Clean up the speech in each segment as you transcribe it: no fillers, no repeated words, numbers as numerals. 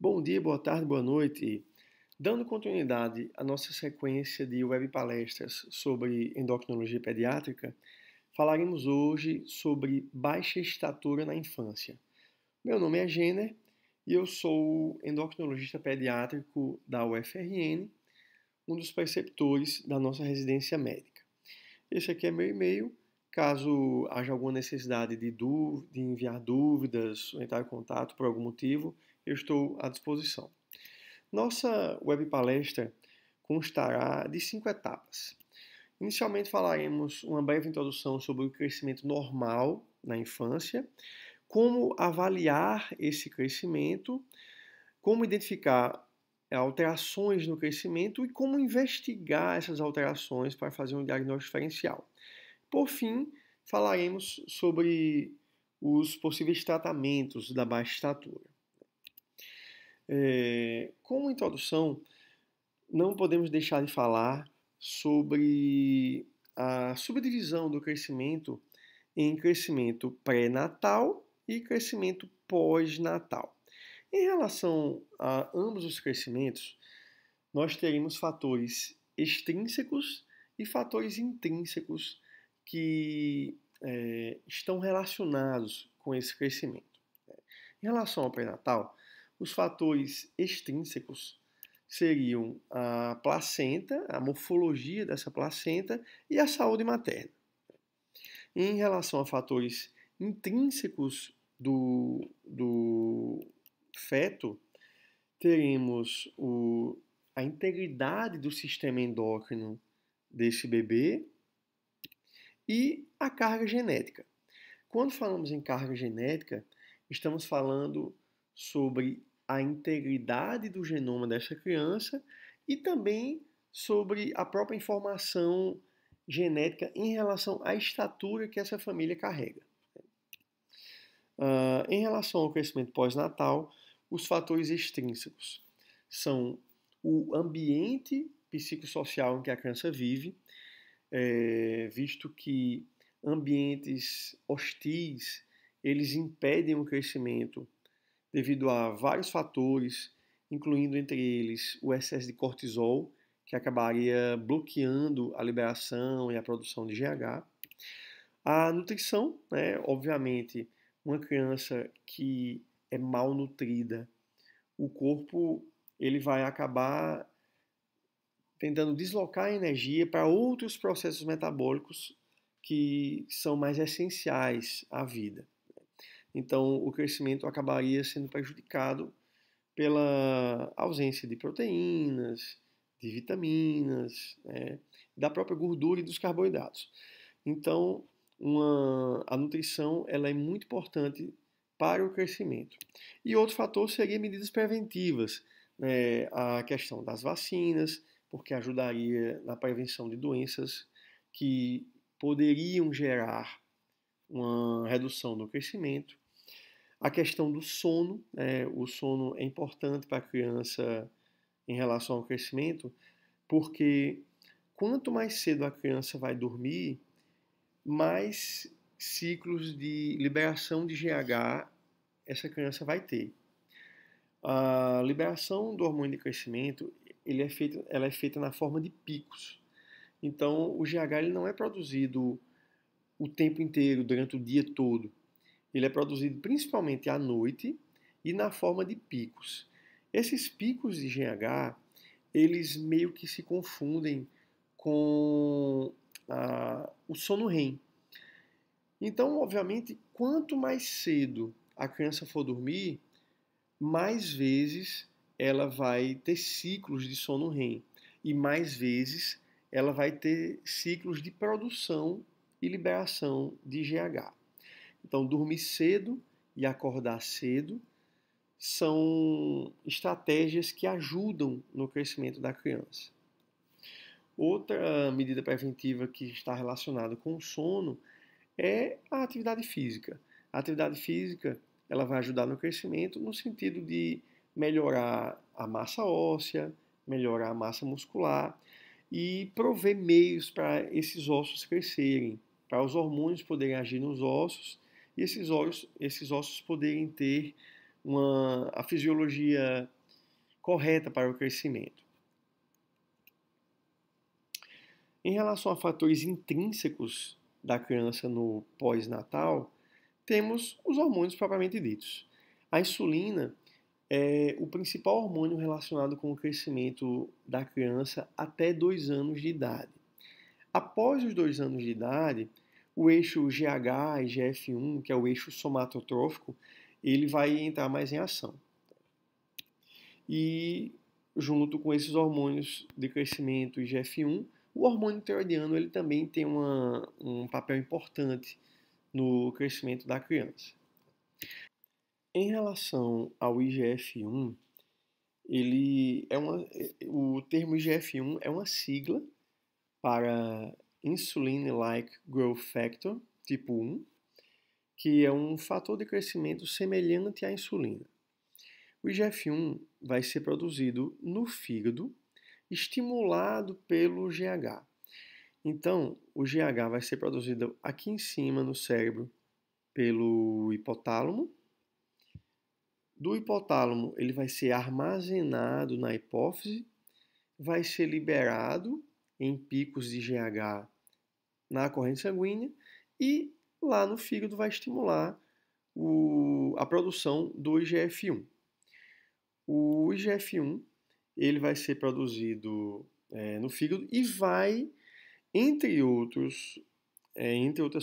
Bom dia, boa tarde, boa noite. Dando continuidade à nossa sequência de web palestras sobre endocrinologia pediátrica, falaremos hoje sobre baixa estatura na infância. Meu nome é Jenner e eu sou endocrinologista pediátrico da UFRN, um dos preceptores da nossa residência médica. Esse aqui é meu e-mail. Caso haja alguma necessidade de enviar dúvidas ou entrar em contato por algum motivo, eu estou à disposição. Nossa web palestra constará de 5 etapas. Inicialmente falaremos uma breve introdução sobre o crescimento normal na infância, como avaliar esse crescimento, como identificar alterações no crescimento e como investigar essas alterações para fazer um diagnóstico diferencial. Por fim, falaremos sobre os possíveis tratamentos da baixa estatura. Como introdução, não podemos deixar de falar sobre a subdivisão do crescimento em crescimento pré-natal e crescimento pós-natal. Em relação a ambos os crescimentos, nós teremos fatores extrínsecos e fatores intrínsecos que estão relacionados com esse crescimento. Em relação ao pré-natal, os fatores extrínsecos seriam a placenta, a morfologia dessa placenta e a saúde materna. Em relação a fatores intrínsecos do feto, teremos a integridade do sistema endócrino desse bebê e a carga genética. Quando falamos em carga genética, estamos falando sobre a integridade do genoma dessa criança e também sobre a própria informação genética em relação à estatura que essa família carrega. Em relação ao crescimento pós-natal, os fatores extrínsecos são o ambiente psicossocial em que a criança vive, visto que ambientes hostis, eles impedem o crescimento devido a vários fatores, incluindo entre eles o excesso de cortisol, que acabaria bloqueando a liberação e a produção de GH. A nutrição, obviamente, uma criança que é mal nutrida, o corpo ele vai acabar tentando deslocar a energia para outros processos metabólicos que são mais essenciais à vida. Então, o crescimento acabaria sendo prejudicado pela ausência de proteínas, de vitaminas, da própria gordura e dos carboidratos. Então, a nutrição ela é muito importante para o crescimento. E outro fator seria medidas preventivas, a questão das vacinas, porque ajudaria na prevenção de doenças que poderiam gerar uma redução no crescimento. A questão do sono, o sono é importante para a criança em relação ao crescimento, porque quanto mais cedo a criança vai dormir, mais ciclos de liberação de GH essa criança vai ter. A liberação do hormônio de crescimento ela é feita na forma de picos. Então, o GH ele não é produzido o tempo inteiro, durante o dia todo. Ele é produzido principalmente à noite e na forma de picos. Esses picos de GH, eles meio que se confundem com o sono REM. Então, obviamente, quanto mais cedo a criança for dormir, mais vezes ela vai ter ciclos de sono REM e mais vezes ela vai ter ciclos de produção e liberação de GH. Então, dormir cedo e acordar cedo são estratégias que ajudam no crescimento da criança. Outra medida preventiva que está relacionada com o sono é a atividade física. A atividade física ela vai ajudar no crescimento no sentido de melhorar a massa óssea, melhorar a massa muscular e prover meios para esses ossos crescerem, para os hormônios poderem agir nos ossos e esses ossos poderem ter a fisiologia correta para o crescimento. Em relação a fatores intrínsecos da criança no pós-natal, temos os hormônios propriamente ditos. A insulina é o principal hormônio relacionado com o crescimento da criança até 2 anos de idade. Após os 2 anos de idade, o eixo GH e GF1, que é o eixo somatotrófico, ele vai entrar mais em ação. E junto com esses hormônios de crescimento e GF1, o hormônio tiroidiano ele também tem um papel importante no crescimento da criança. Em relação ao IGF-1, o termo IGF-1 é uma sigla para Insulin-like Growth Factor, tipo 1, que é um fator de crescimento semelhante à insulina. O IGF-1 vai ser produzido no fígado, estimulado pelo GH. Então, o GH vai ser produzido aqui em cima no cérebro pelo hipotálamo. Do hipotálamo, ele vai ser armazenado na hipófise, vai ser liberado em picos de GH na corrente sanguínea e lá no fígado vai estimular a produção do IGF-1. O IGF-1 ele vai ser produzido no fígado e vai, entre outras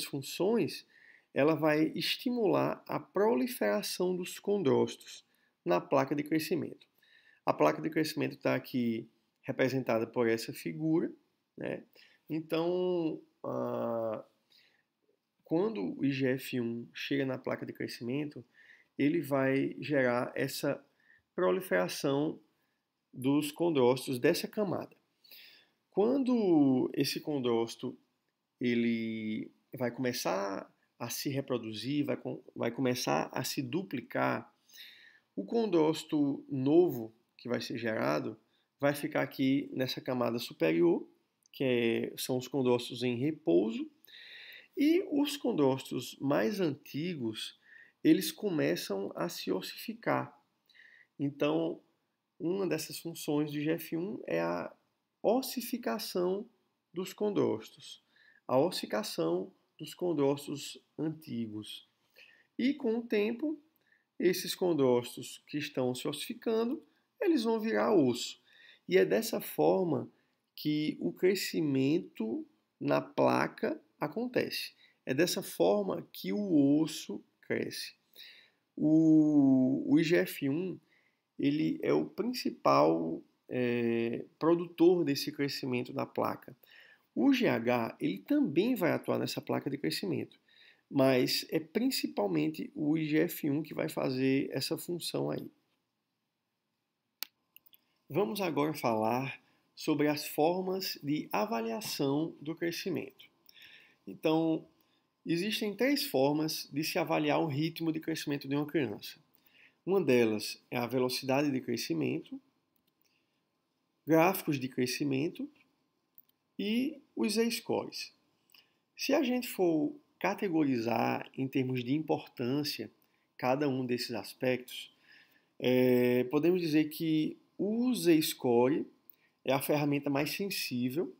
funções, ela vai estimular a proliferação dos condrócitos na placa de crescimento. A placa de crescimento está aqui representada por essa figura, né? Então, quando o IGF-1 chega na placa de crescimento, ele vai gerar essa proliferação dos condrócitos dessa camada. Quando esse condrócito ele vai começar a se reproduzir, vai começar a se duplicar, o condrócito novo que vai ser gerado vai ficar aqui nessa camada superior, são os condrócitos em repouso, e os condrócitos mais antigos, eles começam a se ossificar. Então, uma dessas funções do IGF-1 é a ossificação dos condrócitos, a ossificação dos condrócitos antigos. E com o tempo, esses condrócitos que estão se ossificando, eles vão virar osso. E é dessa forma que o crescimento na placa acontece. É dessa forma que o osso cresce. O IGF-1 ele é o principal produtor desse crescimento da placa. O GH ele também vai atuar nessa placa de crescimento, mas é principalmente o IGF-1 que vai fazer essa função aí. Vamos agora falar sobre as formas de avaliação do crescimento. Então, existem 3 formas de se avaliar o ritmo de crescimento de uma criança. Uma delas é a velocidade de crescimento, gráficos de crescimento e os Z-scores. Se a gente for categorizar em termos de importância cada um desses aspectos, podemos dizer que o Z-score é a ferramenta mais sensível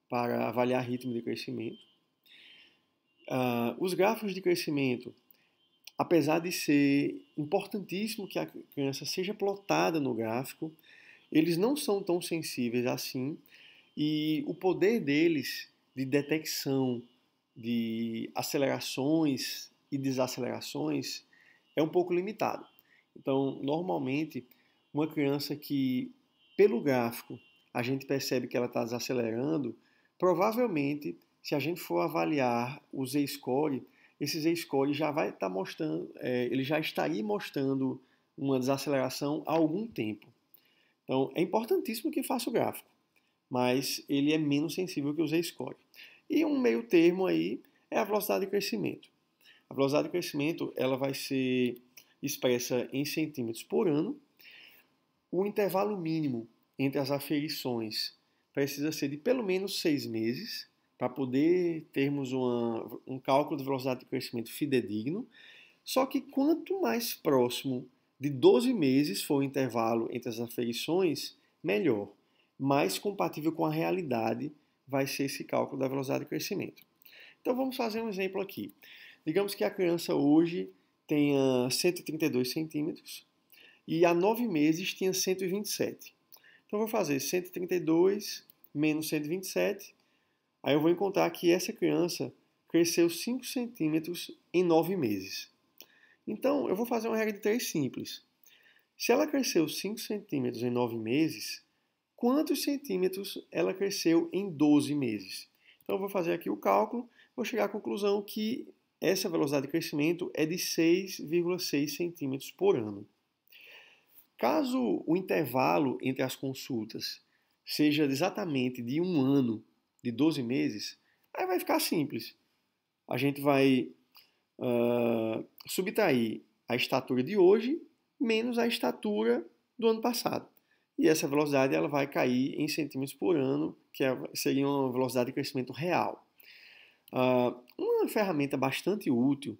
para avaliar ritmo de crescimento. Os gráficos de crescimento, apesar de ser importantíssimo que a criança seja plotada no gráfico, eles não são tão sensíveis assim e o poder deles de detecção de acelerações e desacelerações é um pouco limitado. Então, normalmente, uma criança que, pelo gráfico, a gente percebe que ela está desacelerando, provavelmente, se a gente for avaliar o Z-score, esse Z-score já vai estar mostrando, ele já estaria mostrando uma desaceleração há algum tempo. Então, é importantíssimo que faça o gráfico, mas ele é menos sensível que o Z-score. E um meio termo aí é a velocidade de crescimento. A velocidade de crescimento ela vai ser expressa em centímetros por ano. O intervalo mínimo entre as aferições precisa ser de pelo menos 6 meses para poder termos um cálculo de velocidade de crescimento fidedigno. Só que quanto mais próximo de 12 meses for o intervalo entre as aferições, melhor. Mais compatível com a realidade vai ser esse cálculo da velocidade de crescimento. Então vamos fazer um exemplo aqui. Digamos que a criança hoje tenha 132 centímetros e há 9 meses tinha 127. Então eu vou fazer 132 menos 127, aí eu vou encontrar que essa criança cresceu 5 centímetros em 9 meses. Então eu vou fazer uma regra de 3 simples. Se ela cresceu 5 centímetros em 9 meses, quantos centímetros ela cresceu em 12 meses? Então eu vou fazer aqui o cálculo, vou chegar à conclusão que essa velocidade de crescimento é de 6,6 centímetros por ano. Caso o intervalo entre as consultas seja exatamente de um ano, de 12 meses, aí vai ficar simples. A gente vai subtrair a estatura de hoje menos a estatura do ano passado. E essa velocidade ela vai cair em centímetros por ano, que seria uma velocidade de crescimento real. Uma ferramenta bastante útil,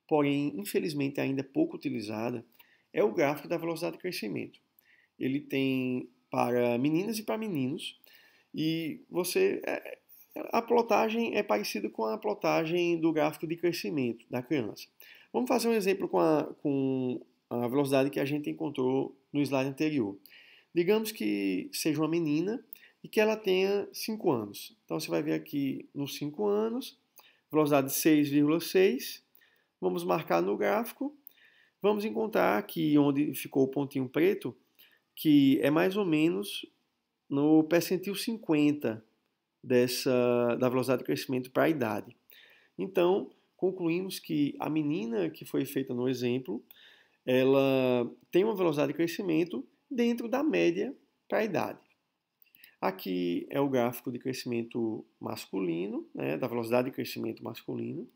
porém infelizmente ainda pouco utilizada, é o gráfico da velocidade de crescimento. Ele tem para meninas e para meninos, e a plotagem é parecida com a plotagem do gráfico de crescimento da criança. Vamos fazer um exemplo com a velocidade que a gente encontrou no slide anterior. Digamos que seja uma menina e que ela tenha 5 anos. Então você vai ver aqui nos 5 anos, velocidade 6,6. Vamos marcar no gráfico. Vamos encontrar aqui onde ficou o pontinho preto, que é mais ou menos no percentil 50 da velocidade de crescimento para a idade. Então, concluímos que a menina que foi feita no exemplo, ela tem uma velocidade de crescimento dentro da média para a idade. Aqui é o gráfico de crescimento masculino, né, da velocidade de crescimento masculino.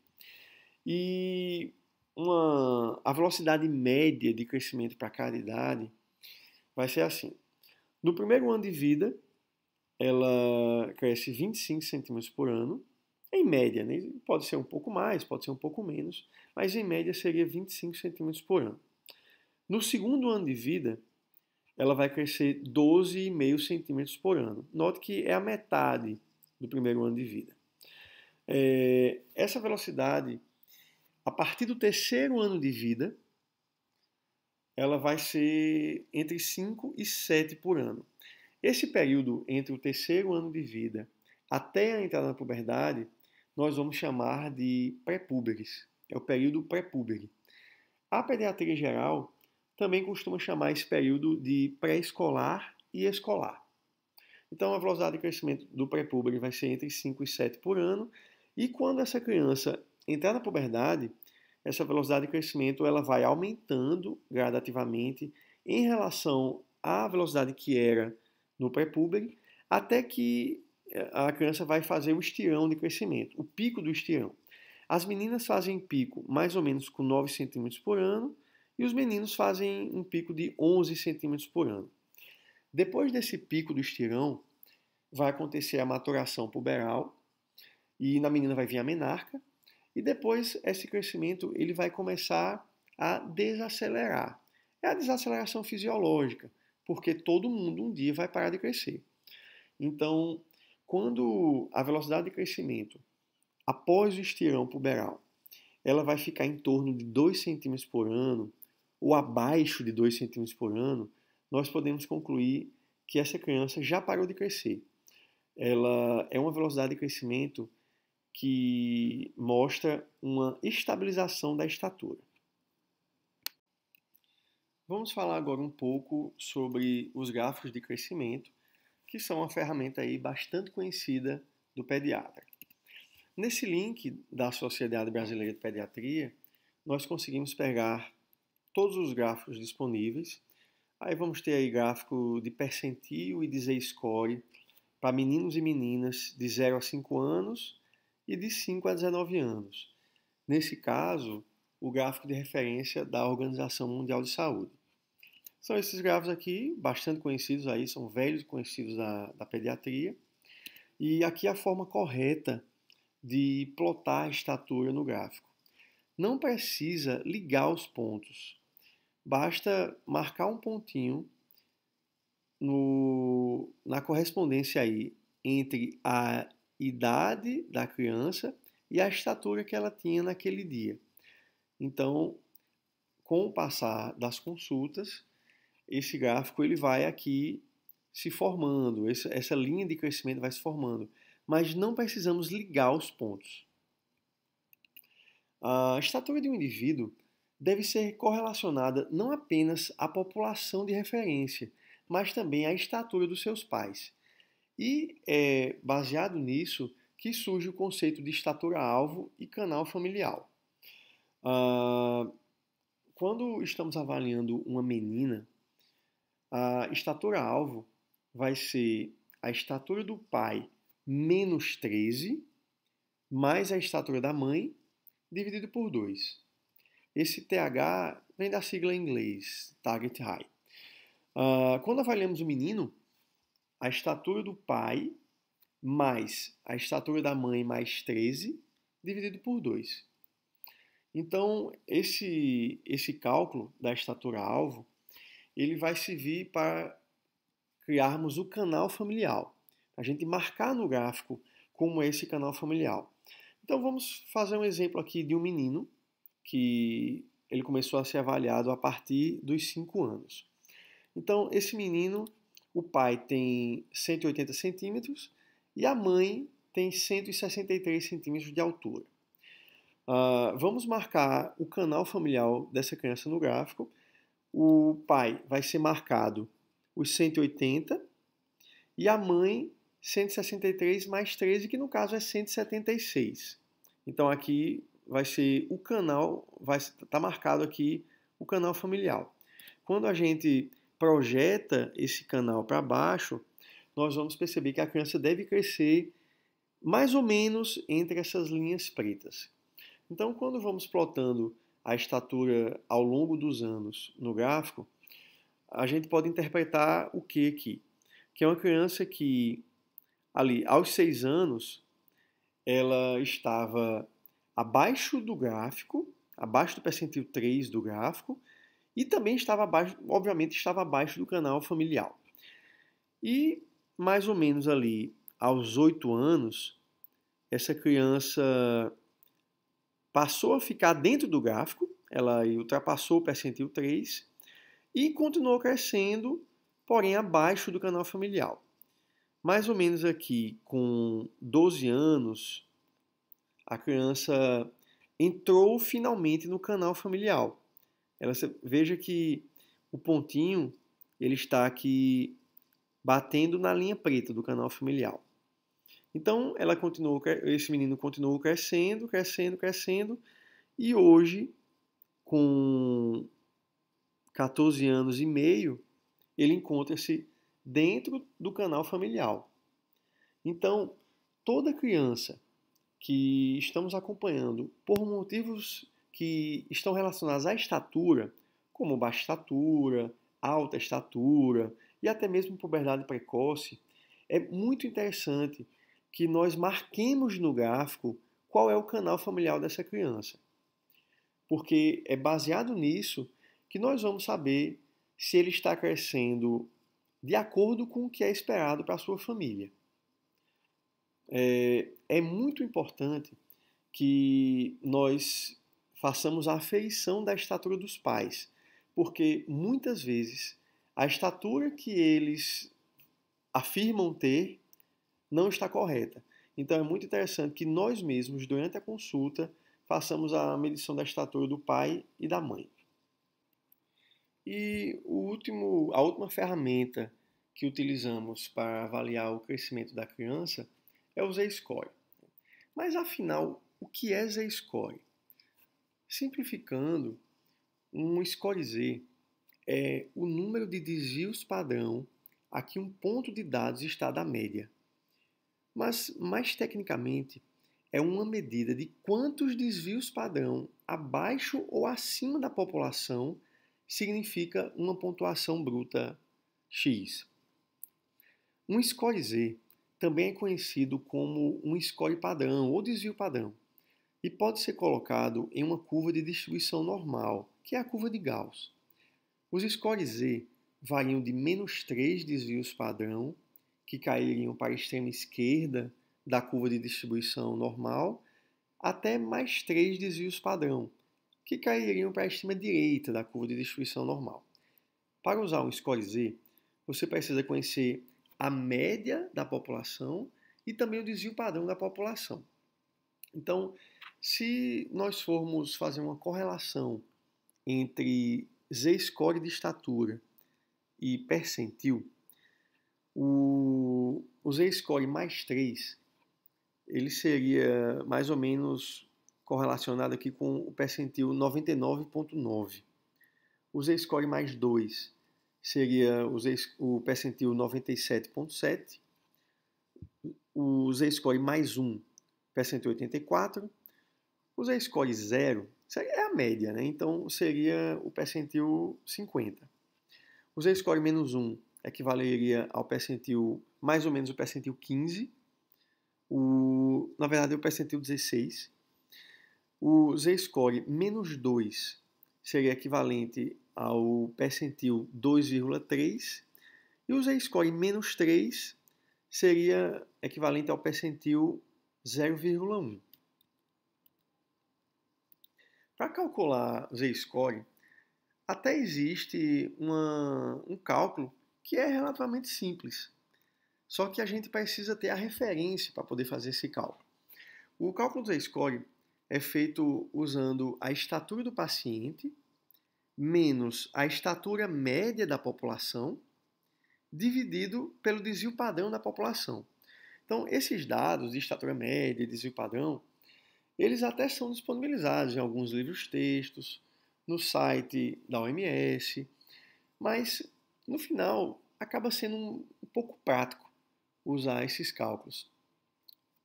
E a velocidade média de crescimento para cada idade vai ser assim. No primeiro ano de vida, ela cresce 25 centímetros por ano, em média, né? Pode ser um pouco mais, pode ser um pouco menos, mas em média seria 25 centímetros por ano. No segundo ano de vida, ela vai crescer 12,5 centímetros por ano. Note que é a metade do primeiro ano de vida. Essa velocidade, a partir do terceiro ano de vida, ela vai ser entre 5 e 7 por ano. Esse período entre o terceiro ano de vida até a entrada na puberdade, nós vamos chamar de pré-púberes. É o período pré-púbere. A pediatria geral também costuma chamar esse período de pré-escolar e escolar. Então, a velocidade de crescimento do pré-púbere vai ser entre 5 e 7 por ano. E quando essa criança entrar na puberdade, essa velocidade de crescimento ela vai aumentando gradativamente em relação à velocidade que era no pré-púbere, até que a criança vai fazer o estirão de crescimento, o pico do estirão. As meninas fazem pico mais ou menos com 9 centímetros por ano e os meninos fazem um pico de 11 centímetros por ano. Depois desse pico do estirão, vai acontecer a maturação puberal e na menina vai vir a menarca e depois esse crescimento ele vai começar a desacelerar. É a desaceleração fisiológica, porque todo mundo um dia vai parar de crescer. Então, quando a velocidade de crescimento após o estirão puberal, ela vai ficar em torno de 2 centímetros por ano ou abaixo de 2 centímetros por ano, nós podemos concluir que essa criança já parou de crescer. Ela é uma velocidade de crescimento que mostra uma estabilização da estatura. Vamos falar agora um pouco sobre os gráficos de crescimento, que são uma ferramenta aí bastante conhecida do pediatra. Nesse link da Sociedade Brasileira de Pediatria, nós conseguimos pegar todos os gráficos disponíveis. Aí vamos ter aí gráfico de percentil e de Z-score para meninos e meninas de 0 a 5 anos e de 5 a 19 anos. Nesse caso, o gráfico de referência da Organização Mundial de Saúde. São esses gráficos aqui, bastante conhecidos aí, são velhos conhecidos da pediatria. E aqui a forma correta de plotar a estatura no gráfico. Não precisa ligar os pontos. basta marcar um pontinho na correspondência aí entre a idade da criança e a estatura que ela tinha naquele dia. Então, com o passar das consultas, esse gráfico ele vai aqui se formando, essa linha de crescimento vai se formando, mas não precisamos ligar os pontos. A estatura de um indivíduo deve ser correlacionada não apenas à população de referência, mas também à estatura dos seus pais. E é baseado nisso que surge o conceito de estatura-alvo e canal familiar. Quando estamos avaliando uma menina, a estatura-alvo vai ser a estatura do pai menos 13, mais a estatura da mãe, dividido por 2. Esse TH vem da sigla em inglês, Target Height. Quando avaliamos o menino, a estatura do pai mais a estatura da mãe mais 13, dividido por 2. Então, esse cálculo da estatura-alvo, ele vai servir para criarmos o canal familiar. A gente marcar no gráfico como é esse canal familiar. Então, vamos fazer um exemplo aqui de um menino que ele começou a ser avaliado a partir dos 5 anos. Então, esse menino, o pai tem 180 centímetros e a mãe tem 163 centímetros de altura. Vamos marcar o canal familiar dessa criança no gráfico. O pai vai ser marcado os 180 e a mãe 163 mais 13, que no caso é 176. Então aqui vai ser o canal, vai estar marcado aqui o canal familiar. Quando a gente projeta esse canal para baixo, nós vamos perceber que a criança deve crescer mais ou menos entre essas linhas pretas. Então, quando vamos plotando a estatura ao longo dos anos no gráfico, a gente pode interpretar o que aqui? Que é uma criança que, ali, aos 6 anos, ela estava abaixo do gráfico, abaixo do percentil 3 do gráfico, e também estava abaixo, obviamente, estava abaixo do canal familiar. E, mais ou menos ali, aos 8 anos, essa criança passou a ficar dentro do gráfico, ela ultrapassou o percentil 3 e continuou crescendo, porém abaixo do canal familiar. Mais ou menos aqui, com 12 anos, a criança entrou finalmente no canal familiar. Veja que o pontinho ele está aqui batendo na linha preta do canal familiar. Então, esse menino continuou crescendo, crescendo, crescendo, e hoje, com 14 anos e meio, ele encontra-se dentro do canal familiar. Então, toda criança que estamos acompanhando por motivos que estão relacionados à estatura, como baixa estatura, alta estatura e até mesmo puberdade precoce, é muito interessante que nós marquemos no gráfico qual é o canal familiar dessa criança. Porque é baseado nisso que nós vamos saber se ele está crescendo de acordo com o que é esperado para a sua família. É muito importante que nós façamos a aferição da estatura dos pais, porque muitas vezes a estatura que eles afirmam ter não está correta. Então é muito interessante que nós mesmos, durante a consulta, façamos a medição da estatura do pai e da mãe. E a última ferramenta que utilizamos para avaliar o crescimento da criança é o Z-Score. Mas afinal, o que é Z-Score? Simplificando, um Score Z é o número de desvios padrão a que um ponto de dados está da média. Mas, mais tecnicamente, é uma medida de quantos desvios padrão abaixo ou acima da população significa uma pontuação bruta X. Um Score Z também é conhecido como um score padrão ou desvio padrão e pode ser colocado em uma curva de distribuição normal, que é a curva de Gauss. Os scores Z variam de -3 desvios padrão, que cairiam para a extrema esquerda da curva de distribuição normal, até +3 desvios padrão, que cairiam para a extrema direita da curva de distribuição normal. Para usar um score Z, você precisa conhecer a média da população e também o desvio padrão da população. Então, se nós formos fazer uma correlação entre Z-score de estatura e percentil, o Z-score +3, ele seria mais ou menos correlacionado aqui com o percentil 99,9. O Z-score +2 seria o percentil 97,7. O Z-score +1, percentil 84. O Z-score 0 é a média, né? Então seria o percentil 50. O Z-score -1 equivaleria ao percentil, mais ou menos o percentil 15. Na verdade, é o percentil 16. O Z-score -2 seria equivalente ao percentil 2,3. E o Z-score -3 seria equivalente ao percentil 0,1. Para calcular o Z-score, até existe um cálculo que é relativamente simples. Só que a gente precisa ter a referência para poder fazer esse cálculo. O cálculo do Z-score é feito usando a estatura do paciente menos a estatura média da população dividido pelo desvio padrão da população. Então, esses dados de estatura média e desvio padrão, eles até são disponibilizados em alguns livros textos, no site da OMS, mas no final acaba sendo um pouco prático usar esses cálculos.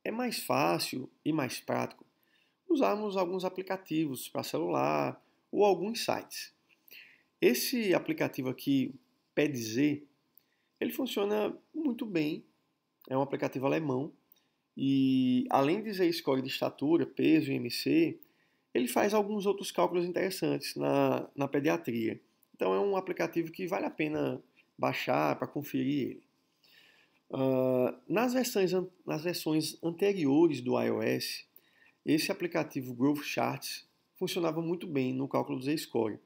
É mais fácil e mais prático usarmos alguns aplicativos para celular ou alguns sites. Esse aplicativo aqui, PEDZ, ele funciona muito bem, é um aplicativo alemão e além de Z-score de estatura, peso e IMC, ele faz alguns outros cálculos interessantes na pediatria. Então é um aplicativo que vale a pena baixar para conferir ele. Nas versões anteriores do iOS, esse aplicativo Growth Charts funcionava muito bem no cálculo do Z-score.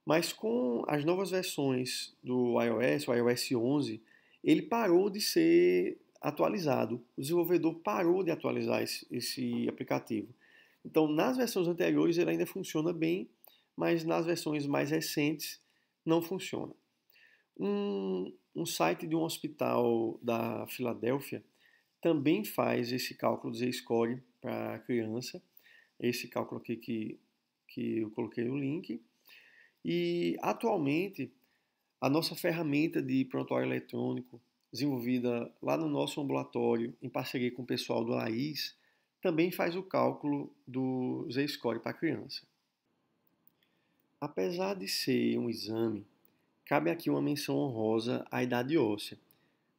Mas com as novas versões do iOS, o iOS 11, ele parou de ser atualizado. O desenvolvedor parou de atualizar esse aplicativo. Então, nas versões anteriores ele ainda funciona bem, mas nas versões mais recentes não funciona. Um site de um hospital da Filadélfia também faz esse cálculo de Z-score para criança. Esse cálculo aqui que eu coloquei no link. E, atualmente, a nossa ferramenta de prontuário eletrônico, desenvolvida lá no nosso ambulatório, em parceria com o pessoal do AIS, também faz o cálculo do Z-score para a criança. Apesar de ser um exame, cabe aqui uma menção honrosa à idade óssea,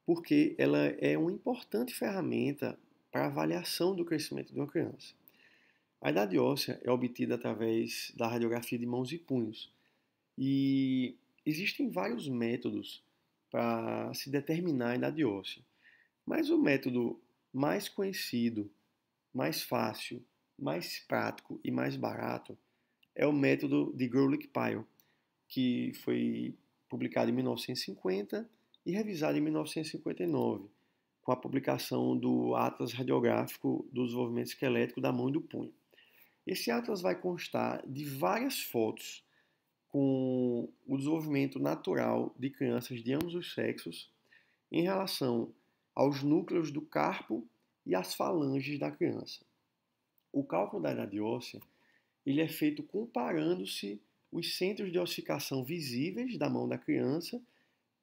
porque ela é uma importante ferramenta para a avaliação do crescimento de uma criança. A idade óssea é obtida através da radiografia de mãos e punhos, e existem vários métodos para se determinar a idade óssea, mas o método mais conhecido, mais fácil, mais prático e mais barato é o método de Grolick-Pyle, que foi publicado em 1950 e revisado em 1959, com a publicação do Atlas Radiográfico do Desenvolvimento Esquelético da Mão e do Punho. Esse atlas vai constar de várias fotos com o desenvolvimento natural de crianças de ambos os sexos em relação aos núcleos do carpo e às falanges da criança. O cálculo da idade óssea ele é feito comparando-se os centros de ossificação visíveis da mão da criança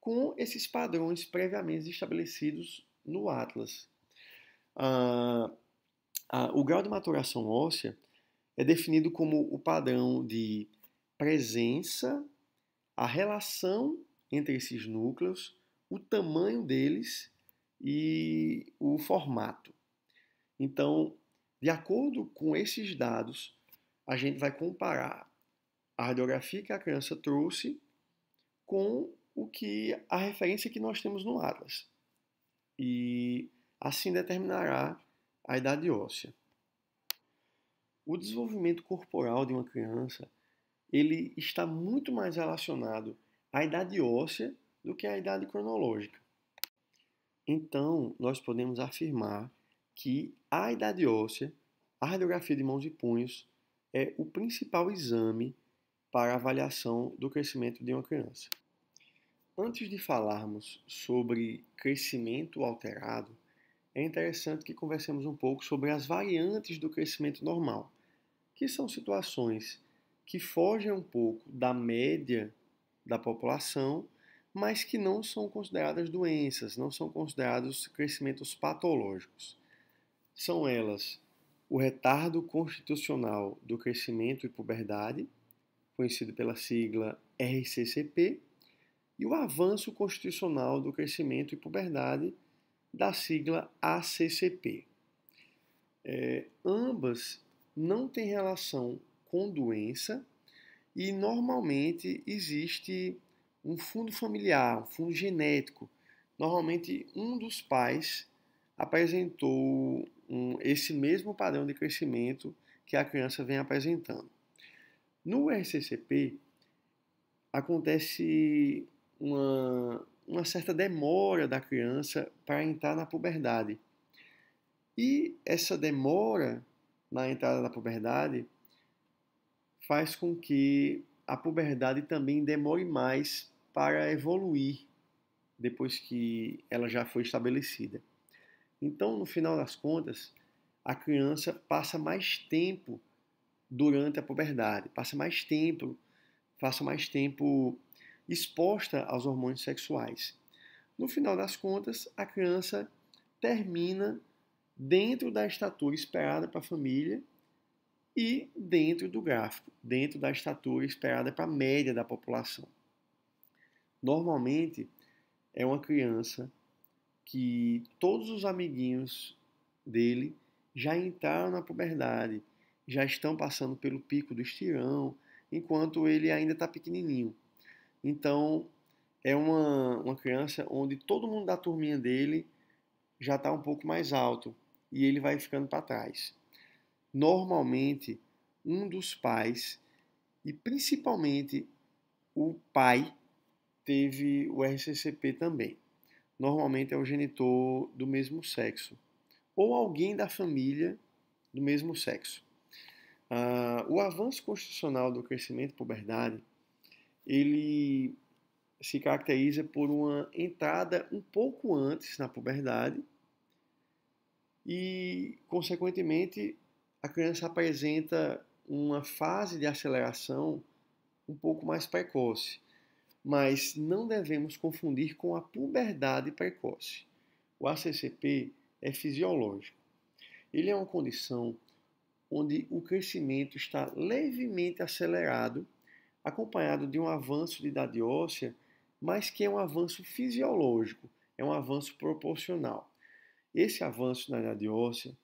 com esses padrões previamente estabelecidos no Atlas. O grau de maturação óssea é definido como o padrão de presença, a relação entre esses núcleos, o tamanho deles e o formato. Então, de acordo com esses dados, a gente vai comparar a radiografia que a criança trouxe com a referência que nós temos no Atlas. E assim determinará a idade óssea. O desenvolvimento corporal de uma criança, ele está muito mais relacionado à idade óssea do que à idade cronológica. Então, nós podemos afirmar que a idade óssea, a radiografia de mãos e punhos, é o principal exame para a avaliação do crescimento de uma criança. Antes de falarmos sobre crescimento alterado, é interessante que conversemos um pouco sobre as variantes do crescimento normal, que são situações que fogem um pouco da média da população, mas que não são consideradas doenças, não são considerados crescimentos patológicos. São elas o retardo constitucional do crescimento e puberdade, conhecido pela sigla RCCP, e o avanço constitucional do crescimento e puberdade, da sigla ACCP. Ambas não têm relação com doença e normalmente existe um fundo familiar, um fundo genético. Normalmente um dos pais apresentou esse mesmo padrão de crescimento que a criança vem apresentando. No RCCP acontece uma certa demora da criança para entrar na puberdade. E essa demora na entrada na puberdade faz com que a puberdade também demore mais para evoluir depois que ela já foi estabelecida. Então, no final das contas, a criança passa mais tempo durante a puberdade, passa mais tempo exposta aos hormônios sexuais. No final das contas, a criança termina dentro da estatura esperada para a família e dentro do gráfico, dentro da estatura esperada para a média da população. Normalmente, é uma criança que todos os amiguinhos dele já entraram na puberdade, já estão passando pelo pico do estirão, enquanto ele ainda está pequenininho. Então, é uma criança onde todo mundo da turminha dele já está um pouco mais alto e ele vai ficando para trás. Normalmente, um dos pais, e principalmente o pai, teve o RCCP também. Normalmente é o genitor do mesmo sexo, ou alguém da família do mesmo sexo. O avanço constitucional do crescimento e puberdade, ele se caracteriza por uma entrada um pouco antes na puberdade e, consequentemente, a criança apresenta uma fase de aceleração um pouco mais precoce. Mas não devemos confundir com a puberdade precoce. O ACCP é fisiológico. Ele é uma condição onde o crescimento está levemente acelerado, acompanhado de um avanço de idade óssea, mas que é um avanço fisiológico, é um avanço proporcional. Esse avanço na idade óssea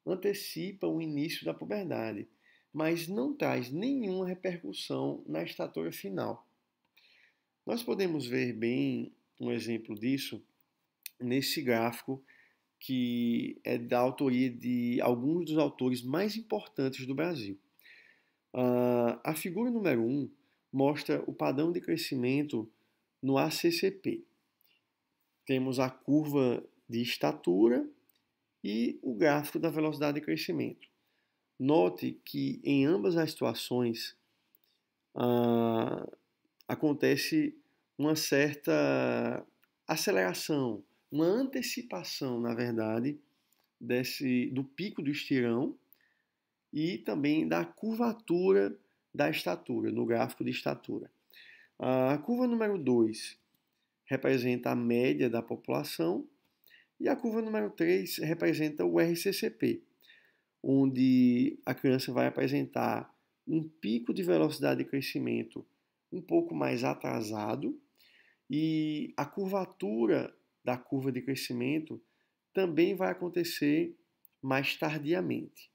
antecipa o início da puberdade, mas não traz nenhuma repercussão na estatura final. Nós podemos ver bem um exemplo disso nesse gráfico que é da autoria de alguns dos autores mais importantes do Brasil. A figura número 1 mostra o padrão de crescimento no ACCP. Temos a curva de estatura e o gráfico da velocidade de crescimento. Note que em ambas as situações acontece uma certa aceleração, uma antecipação, na verdade, do pico do estirão e também da curvatura da estatura, no gráfico de estatura. A curva número 2 representa a média da população e a curva número 3 representa o RCCP, onde a criança vai apresentar um pico de velocidade de crescimento um pouco mais atrasado e a curvatura da curva de crescimento também vai acontecer mais tardiamente.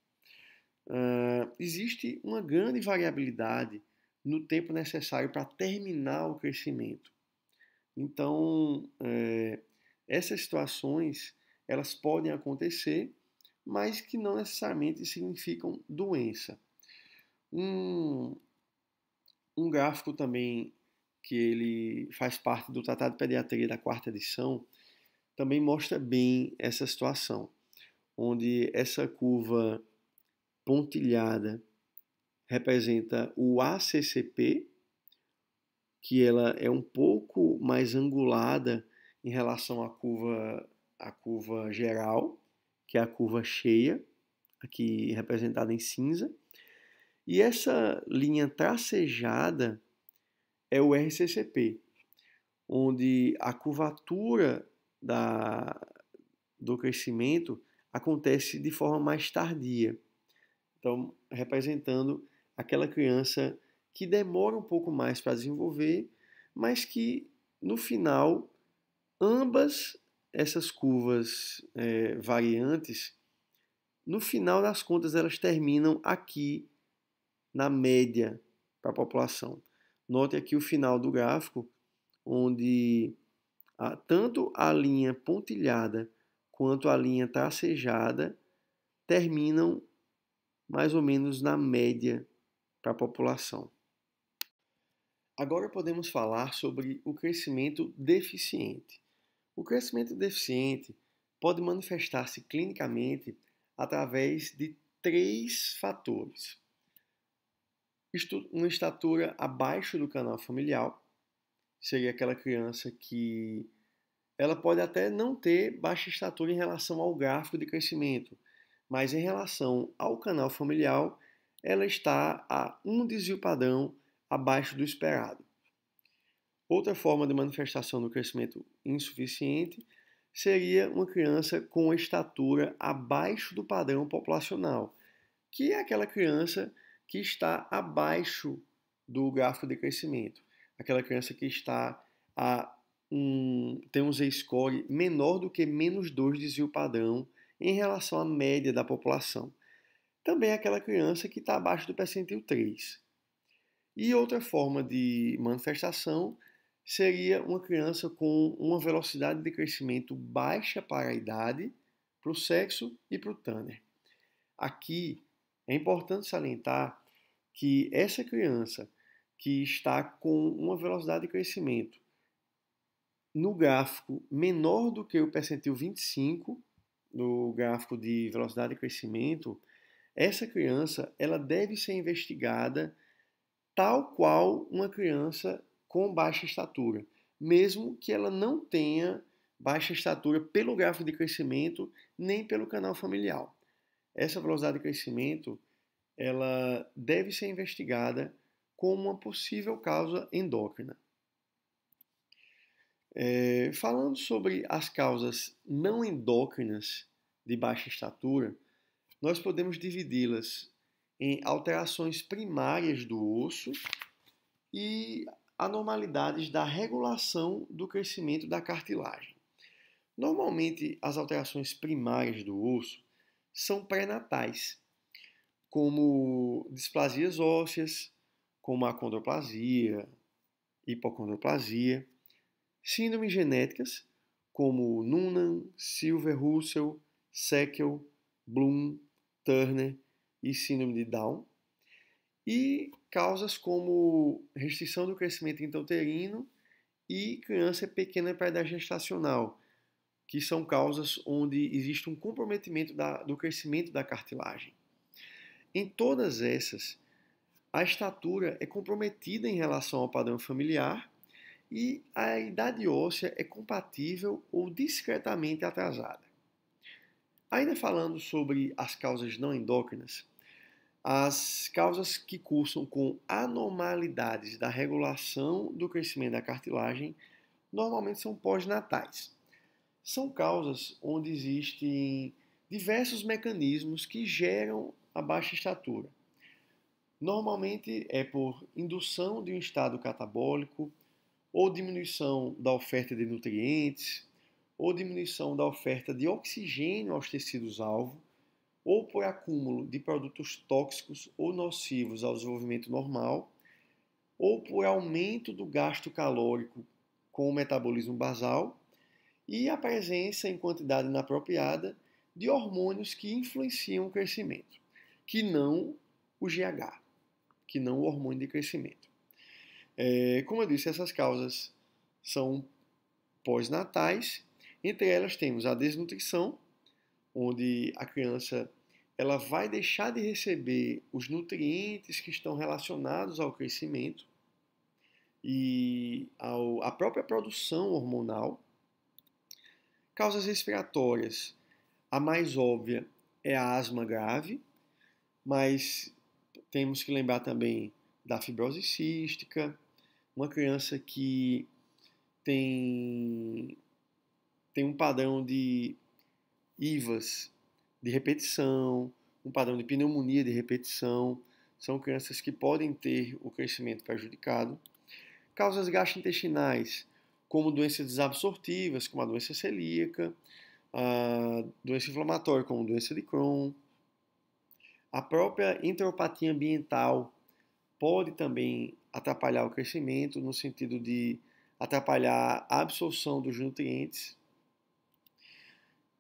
Existe uma grande variabilidade no tempo necessário para terminar o crescimento. Então, essas situações, elas podem acontecer, mas que não necessariamente significam doença. Um gráfico também que ele faz parte do Tratado de Pediatria da 4ª edição, também mostra bem essa situação, onde essa curva pontilhada representa o ACCP, que ela é um pouco mais angulada em relação à curva geral, que é a curva cheia, aqui representada em cinza. E essa linha tracejada é o RCCP, onde a curvatura do crescimento acontece de forma mais tardia. Então, representando aquela criança que demora um pouco mais para desenvolver, mas que no final, ambas essas curvas variantes, no final das contas, elas terminam aqui na média para a população. Note aqui o final do gráfico, onde tanto a linha pontilhada quanto a linha tracejada terminam mais ou menos na média para a população. Agora podemos falar sobre o crescimento deficiente. O crescimento deficiente pode manifestar-se clinicamente através de 3 fatores. Uma estatura abaixo do canal familiar, seria aquela criança que ela pode até não ter baixa estatura em relação ao gráfico de crescimento, mas em relação ao canal familiar, ela está a um desvio padrão abaixo do esperado. Outra forma de manifestação do crescimento insuficiente seria uma criança com estatura abaixo do padrão populacional, que é aquela criança que está abaixo do gráfico de crescimento, aquela criança que está tem um Z-score menor do que -2 desvio padrão em relação à média da população. Também é aquela criança que está abaixo do percentil 3. E outra forma de manifestação seria uma criança com uma velocidade de crescimento baixa para a idade, para o sexo e para o Tanner. Aqui é importante salientar que essa criança que está com uma velocidade de crescimento no gráfico menor do que o percentil 25, no gráfico de velocidade de crescimento, essa criança ela deve ser investigada tal qual uma criança com baixa estatura, mesmo que ela não tenha baixa estatura pelo gráfico de crescimento nem pelo canal familiar. Essa velocidade de crescimento ela deve ser investigada como uma possível causa endócrina. Falando sobre as causas não endócrinas de baixa estatura, nós podemos dividi-las em alterações primárias do osso e anormalidades da regulação do crescimento da cartilagem. Normalmente, as alterações primárias do osso são pré-natais, como displasias ósseas, como a acondroplasia, hipocondroplasia, síndromes genéticas, como Noonan, Silver-Russell, Seckel, Bloom, Turner e síndrome de Down, e causas como restrição do crescimento intrauterino e criança pequena para a idade gestacional, que são causas onde existe um comprometimento do crescimento da cartilagem. Em todas essas, a estatura é comprometida em relação ao padrão familiar e a idade óssea é compatível ou discretamente atrasada. Ainda falando sobre as causas não endócrinas, as causas que cursam com anormalidades da regulação do crescimento da cartilagem normalmente são pós-natais. São causas onde existem diversos mecanismos que geram a baixa estatura. Normalmente é por indução de um estado catabólico, ou diminuição da oferta de nutrientes, ou diminuição da oferta de oxigênio aos tecidos-alvo, ou por acúmulo de produtos tóxicos ou nocivos ao desenvolvimento normal, ou por aumento do gasto calórico com o metabolismo basal e a presença em quantidade inapropriada de hormônios que influenciam o crescimento, que não o GH, que não o hormônio de crescimento. Como eu disse, essas causas são pós-natais. Entre elas temos a desnutrição, onde a criança ela vai deixar de receber os nutrientes que estão relacionados ao crescimento e à própria produção hormonal. Causas respiratórias, a mais óbvia é a asma grave, mas temos que lembrar também da fibrose cística, uma criança que tem um padrão de IVAs de repetição, um padrão de pneumonia de repetição, são crianças que podem ter o crescimento prejudicado. Causas gastrointestinais, como doenças desabsortivas, como a doença celíaca, a doença inflamatória, como a doença de Crohn. A própria enteropatia ambiental pode também atrapalhar o crescimento, no sentido de atrapalhar a absorção dos nutrientes.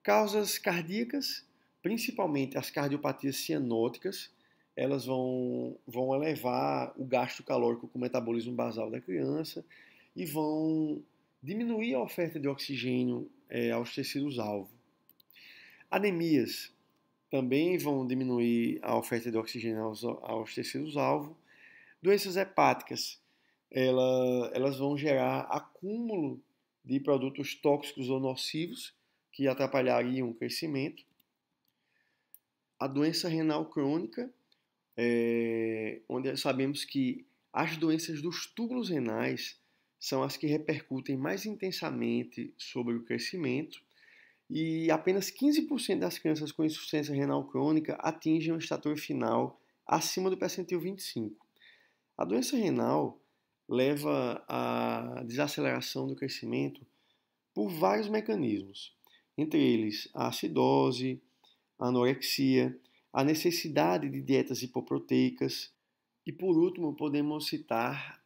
Causas cardíacas, principalmente as cardiopatias cianóticas, elas vão elevar o gasto calórico com o metabolismo basal da criança e vão diminuir a oferta de oxigênio aos tecidos-alvo. Anemias também vão diminuir a oferta de oxigênio aos tecidos-alvo. Doenças hepáticas, elas vão gerar acúmulo de produtos tóxicos ou nocivos que atrapalhariam o crescimento. A doença renal crônica, onde sabemos que as doenças dos túbulos renais são as que repercutem mais intensamente sobre o crescimento e apenas 15% das crianças com insuficiência renal crônica atingem a estatura final acima do percentil 25. A doença renal leva à desaceleração do crescimento por vários mecanismos, entre eles a acidose, a anorexia, a necessidade de dietas hipoproteicas e, por último, podemos citar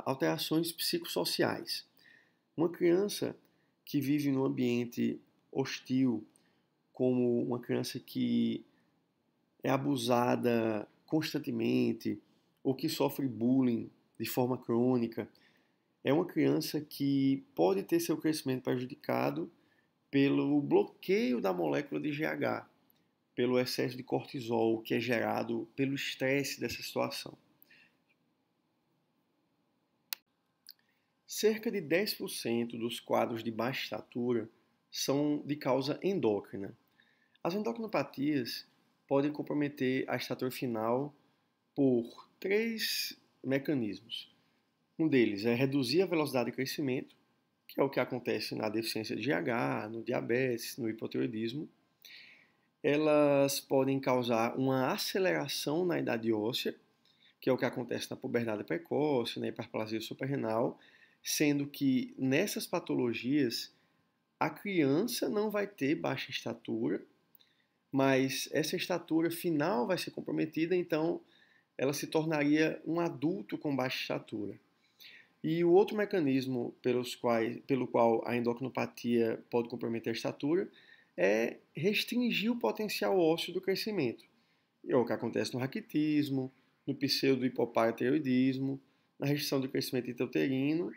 alterações psicossociais. Uma criança que vive num ambiente hostil, como uma criança que é abusada constantemente ou que sofre bullying de forma crônica, é uma criança que pode ter seu crescimento prejudicado pelo bloqueio da molécula de GH, pelo excesso de cortisol que é gerado pelo estresse dessa situação. Cerca de 10% dos quadros de baixa estatura são de causa endócrina. As endocrinopatias podem comprometer a estatura final por 3 mecanismos. Um deles é reduzir a velocidade de crescimento, que é o que acontece na deficiência de GH, no diabetes, no hipotireoidismo. Elas podem causar uma aceleração na idade óssea, que é o que acontece na puberdade precoce, na hiperplasia suprarrenal, sendo que nessas patologias a criança não vai ter baixa estatura, mas essa estatura final vai ser comprometida, então ela se tornaria um adulto com baixa estatura. E o outro mecanismo pelo qual a endocrinopatia pode comprometer a estatura é restringir o potencial ósseo do crescimento. É o que acontece no raquitismo, no pseudo-hipoparatireoidismo, na restrição do crescimento intrauterino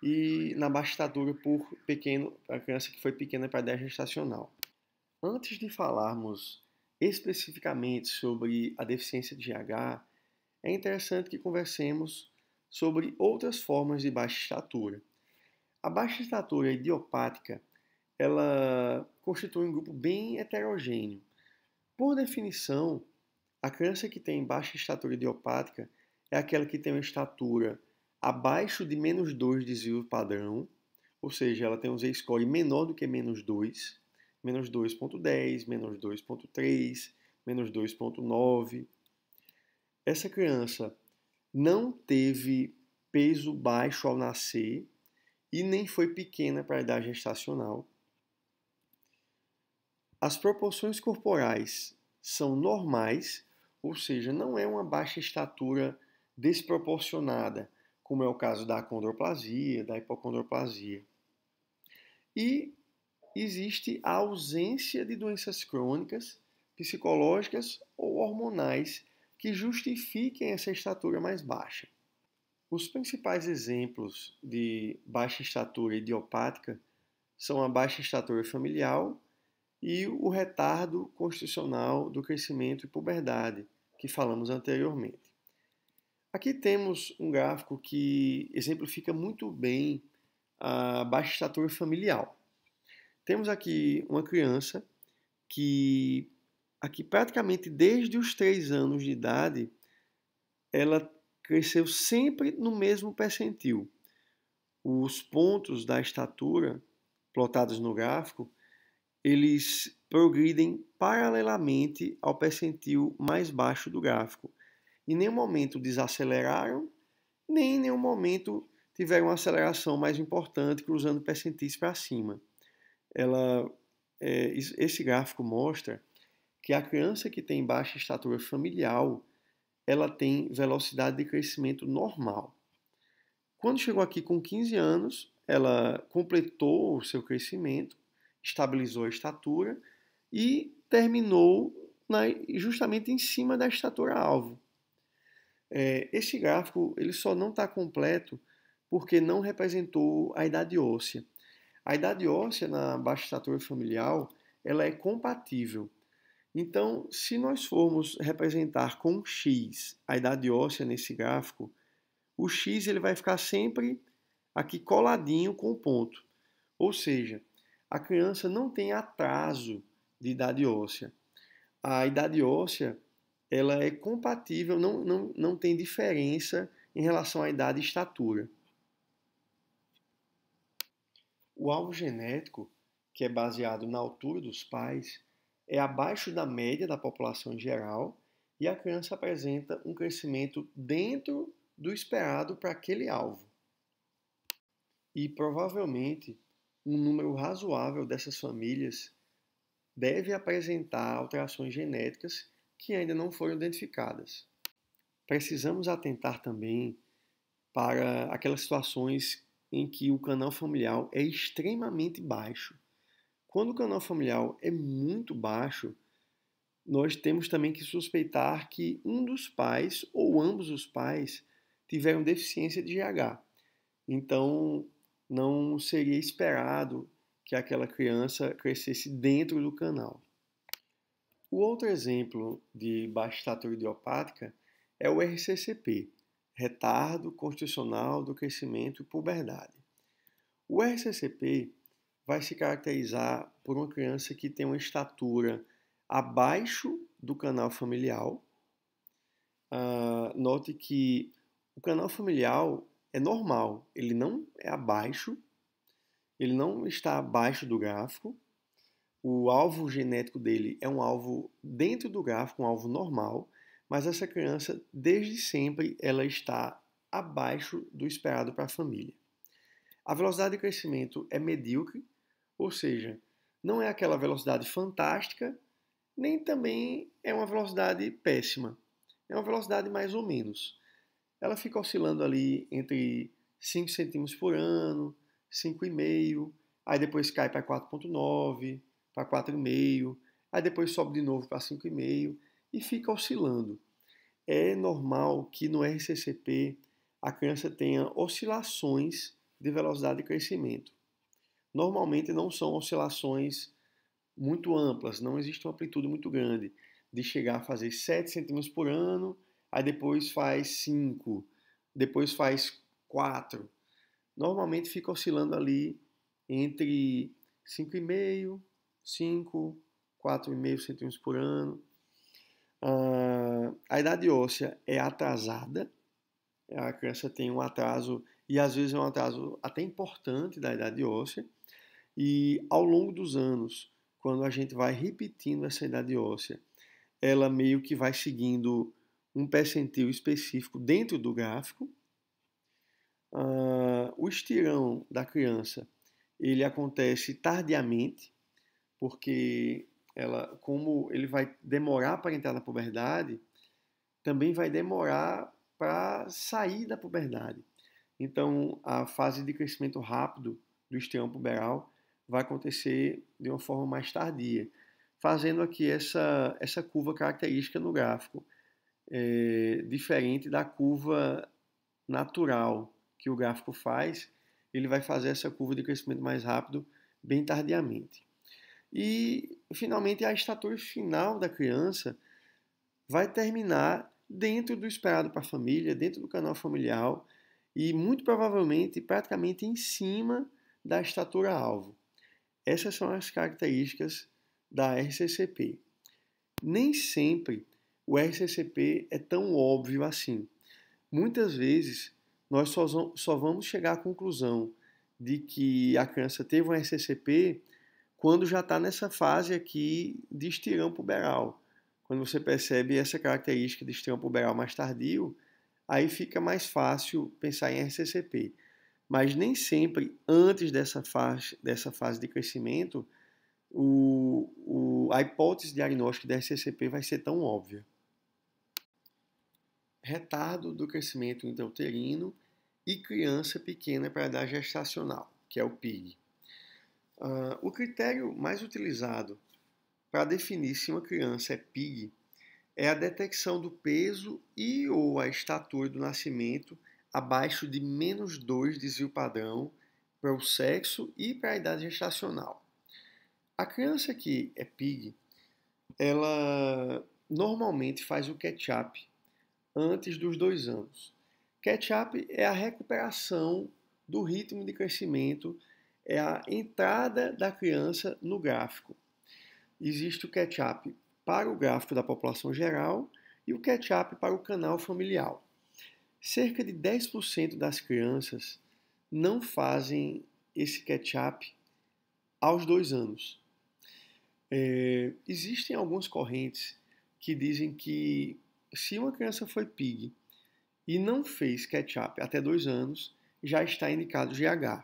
e na baixa estatura para a criança que foi pequena para a idade gestacional. Antes de falarmos especificamente sobre a deficiência de GH, é interessante que conversemos sobre outras formas de baixa estatura. A baixa estatura idiopática, ela constitui um grupo bem heterogêneo. Por definição, a criança que tem baixa estatura idiopática é aquela que tem uma estatura abaixo de menos 2 desvio padrão, ou seja, ela tem um Z-score menor do que menos 2, menos 2,10, menos 2,3, menos 2,9. Essa criança não teve peso baixo ao nascer e nem foi pequena para a idade gestacional. As proporções corporais são normais, ou seja, não é uma baixa estatura desproporcionada, como é o caso da acondroplasia, da hipocondroplasia. E existe a ausência de doenças crônicas, psicológicas ou hormonais que justifiquem essa estatura mais baixa. Os principais exemplos de baixa estatura idiopática são a baixa estatura familiar e o retardo constitucional do crescimento e puberdade, que falamos anteriormente. Aqui temos um gráfico que exemplifica muito bem a baixa estatura familiar. Temos aqui uma criança que, aqui praticamente desde os 3 anos de idade, ela cresceu sempre no mesmo percentil. Os pontos da estatura, plotados no gráfico, eles progridem paralelamente ao percentil mais baixo do gráfico. Em nenhum momento desaceleraram, nem em nenhum momento tiveram uma aceleração mais importante, cruzando percentis para cima. Esse gráfico mostra que a criança que tem baixa estatura familiar, ela tem velocidade de crescimento normal. Quando chegou aqui com 15 anos, ela completou o seu crescimento, estabilizou a estatura e terminou justamente em cima da estatura-alvo. Esse gráfico ele só não está completo porque não representou a idade óssea. A idade óssea na baixa estatura familiar ela é compatível. Então, se nós formos representar com um X a idade óssea nesse gráfico, o X ele vai ficar sempre aqui coladinho com o ponto. Ou seja, a criança não tem atraso de idade óssea. A idade óssea ela é compatível, não tem diferença em relação à idade e estatura. O alvo genético, que é baseado na altura dos pais, é abaixo da média da população em geral e a criança apresenta um crescimento dentro do esperado para aquele alvo. E provavelmente um número razoável dessas famílias deve apresentar alterações genéticas que ainda não foram identificadas. Precisamos atentar também para aquelas situações em que o canal familiar é extremamente baixo. Quando o canal familiar é muito baixo, nós temos também que suspeitar que um dos pais ou ambos os pais tiveram deficiência de GH. Então, não seria esperado que aquela criança crescesse dentro do canal. O outro exemplo de baixa estatura idiopática é o RCCP, retardo constitucional do crescimento e puberdade. O RCCP vai se caracterizar por uma criança que tem uma estatura abaixo do canal familiar. Note que o canal familiar é normal, ele não é abaixo, ele não está abaixo do gráfico. O alvo genético dele é um alvo dentro do gráfico, um alvo normal, mas essa criança, desde sempre, ela está abaixo do esperado para a família. A velocidade de crescimento é medíocre, ou seja, não é aquela velocidade fantástica, nem também é uma velocidade péssima. É uma velocidade mais ou menos. Ela fica oscilando ali entre 5 centímetros por ano, 5,5, aí depois cai para 4,9, para 4,5, aí depois sobe de novo para 5,5 e fica oscilando. É normal que no RCCP a criança tenha oscilações de velocidade de crescimento. Normalmente não são oscilações muito amplas, não existe uma amplitude muito grande, de chegar a fazer 7 centímetros por ano, aí depois faz 5, depois faz 4. Normalmente fica oscilando ali entre 5,5, 5, 4,5 centímetros por ano. A idade óssea é atrasada, a criança tem um atraso, e às vezes é um atraso até importante da idade óssea, e ao longo dos anos, quando a gente vai repetindo essa idade óssea, ela meio que vai seguindo um percentil específico dentro do gráfico. O estirão da criança, ele acontece tardiamente, porque como ele vai demorar para entrar na puberdade, também vai demorar para sair da puberdade. Então, a fase de crescimento rápido do estrião puberal vai acontecer de uma forma mais tardia, fazendo aqui essa curva característica no gráfico, diferente da curva natural que o gráfico faz, ele vai fazer essa curva de crescimento mais rápido bem tardiamente. E, finalmente, a estatura final da criança vai terminar dentro do esperado para a família, dentro do canal familiar e, muito provavelmente, praticamente em cima da estatura-alvo. Essas são as características da RCCP. Nem sempre o RCCP é tão óbvio assim. Muitas vezes, nós só vamos chegar à conclusão de que a criança teve um RCCP quando já está nessa fase aqui de estirão puberal. Quando você percebe essa característica de estirão puberal mais tardio, aí fica mais fácil pensar em RCCP. Mas nem sempre, antes dessa fase de crescimento, a hipótese diagnóstica da RCCP vai ser tão óbvia. Retardo do crescimento intrauterino e criança pequena para a idade gestacional, que é o PIG. O critério mais utilizado para definir se uma criança é PIG é a detecção do peso e ou a estatura do nascimento abaixo de -2 desvio padrão para o sexo e para a idade gestacional. A criança que é PIG, ela normalmente faz o catch-up antes dos 2 anos. Catch-up é a recuperação do ritmo de crescimento, é a entrada da criança no gráfico. Existe o catch-up para o gráfico da população geral e o catch-up para o canal familiar. Cerca de 10% das crianças não fazem esse catch-up aos 2 anos. Existem algumas correntes que dizem que se uma criança foi PIG e não fez catch-up até 2 anos, já está indicado GH.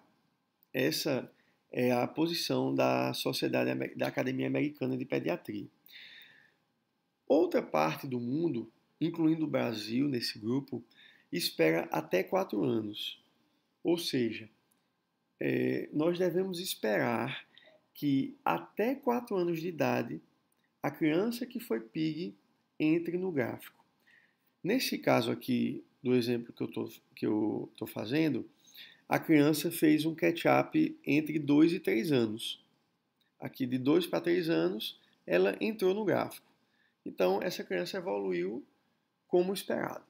Essa é a posição da da Academia Americana de Pediatria. Outra parte do mundo, incluindo o Brasil nesse grupo, espera até 4 anos. Ou seja, nós devemos esperar que até 4 anos de idade, a criança que foi PIG entre no gráfico. Nesse caso aqui, do exemplo que eu estou fazendo, a criança fez um catch-up entre 2 e 3 anos. Aqui, de 2 para 3 anos, ela entrou no gráfico. Então, essa criança evoluiu como esperado.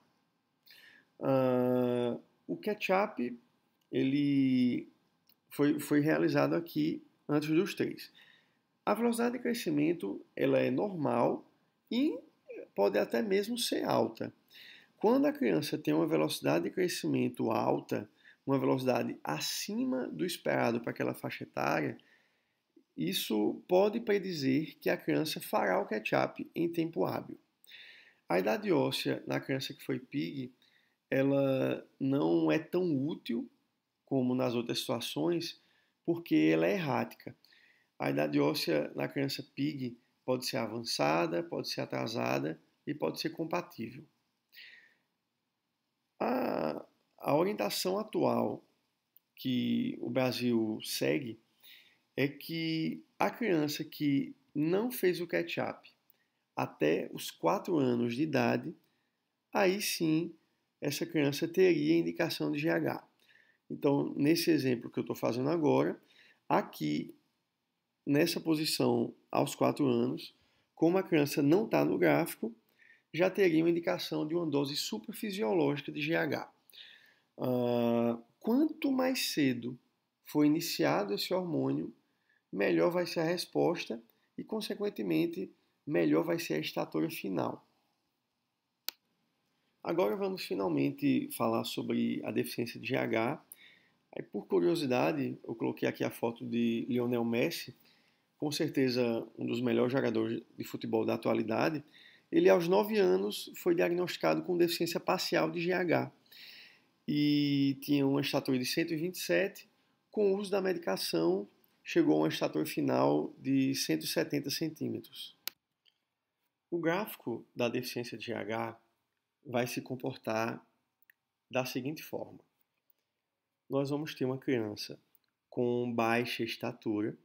O catch-up ele foi realizado aqui antes dos 3. A velocidade de crescimento ela é normal e pode até mesmo ser alta. Quando a criança tem uma velocidade de crescimento alta, uma velocidade acima do esperado para aquela faixa etária, isso pode predizer que a criança fará o catch-up em tempo hábil. A idade óssea na criança que foi PIG, ela não é tão útil como nas outras situações, porque ela é errática. A idade óssea na criança PIG pode ser avançada, pode ser atrasada e pode ser compatível. A orientação atual que o Brasil segue é que a criança que não fez o catch-up até os 4 anos de idade, aí sim essa criança teria indicação de GH. Então, nesse exemplo que eu estou fazendo agora, aqui nessa posição aos 4 anos, como a criança não está no gráfico, já teria uma indicação de uma dose suprafisiológica de GH. Quanto mais cedo for iniciado esse hormônio, melhor vai ser a resposta e, consequentemente, melhor vai ser a estatura final. Agora vamos finalmente falar sobre a deficiência de GH. Aí, por curiosidade, eu coloquei aqui a foto de Lionel Messi, com certeza um dos melhores jogadores de futebol da atualidade. Ele, aos 9 anos, foi diagnosticado com deficiência parcial de GH e tinha uma estatura de 127, com o uso da medicação chegou a uma estatura final de 170 centímetros. O gráfico da deficiência de GH vai se comportar da seguinte forma. nós vamos ter uma criança com baixa estatura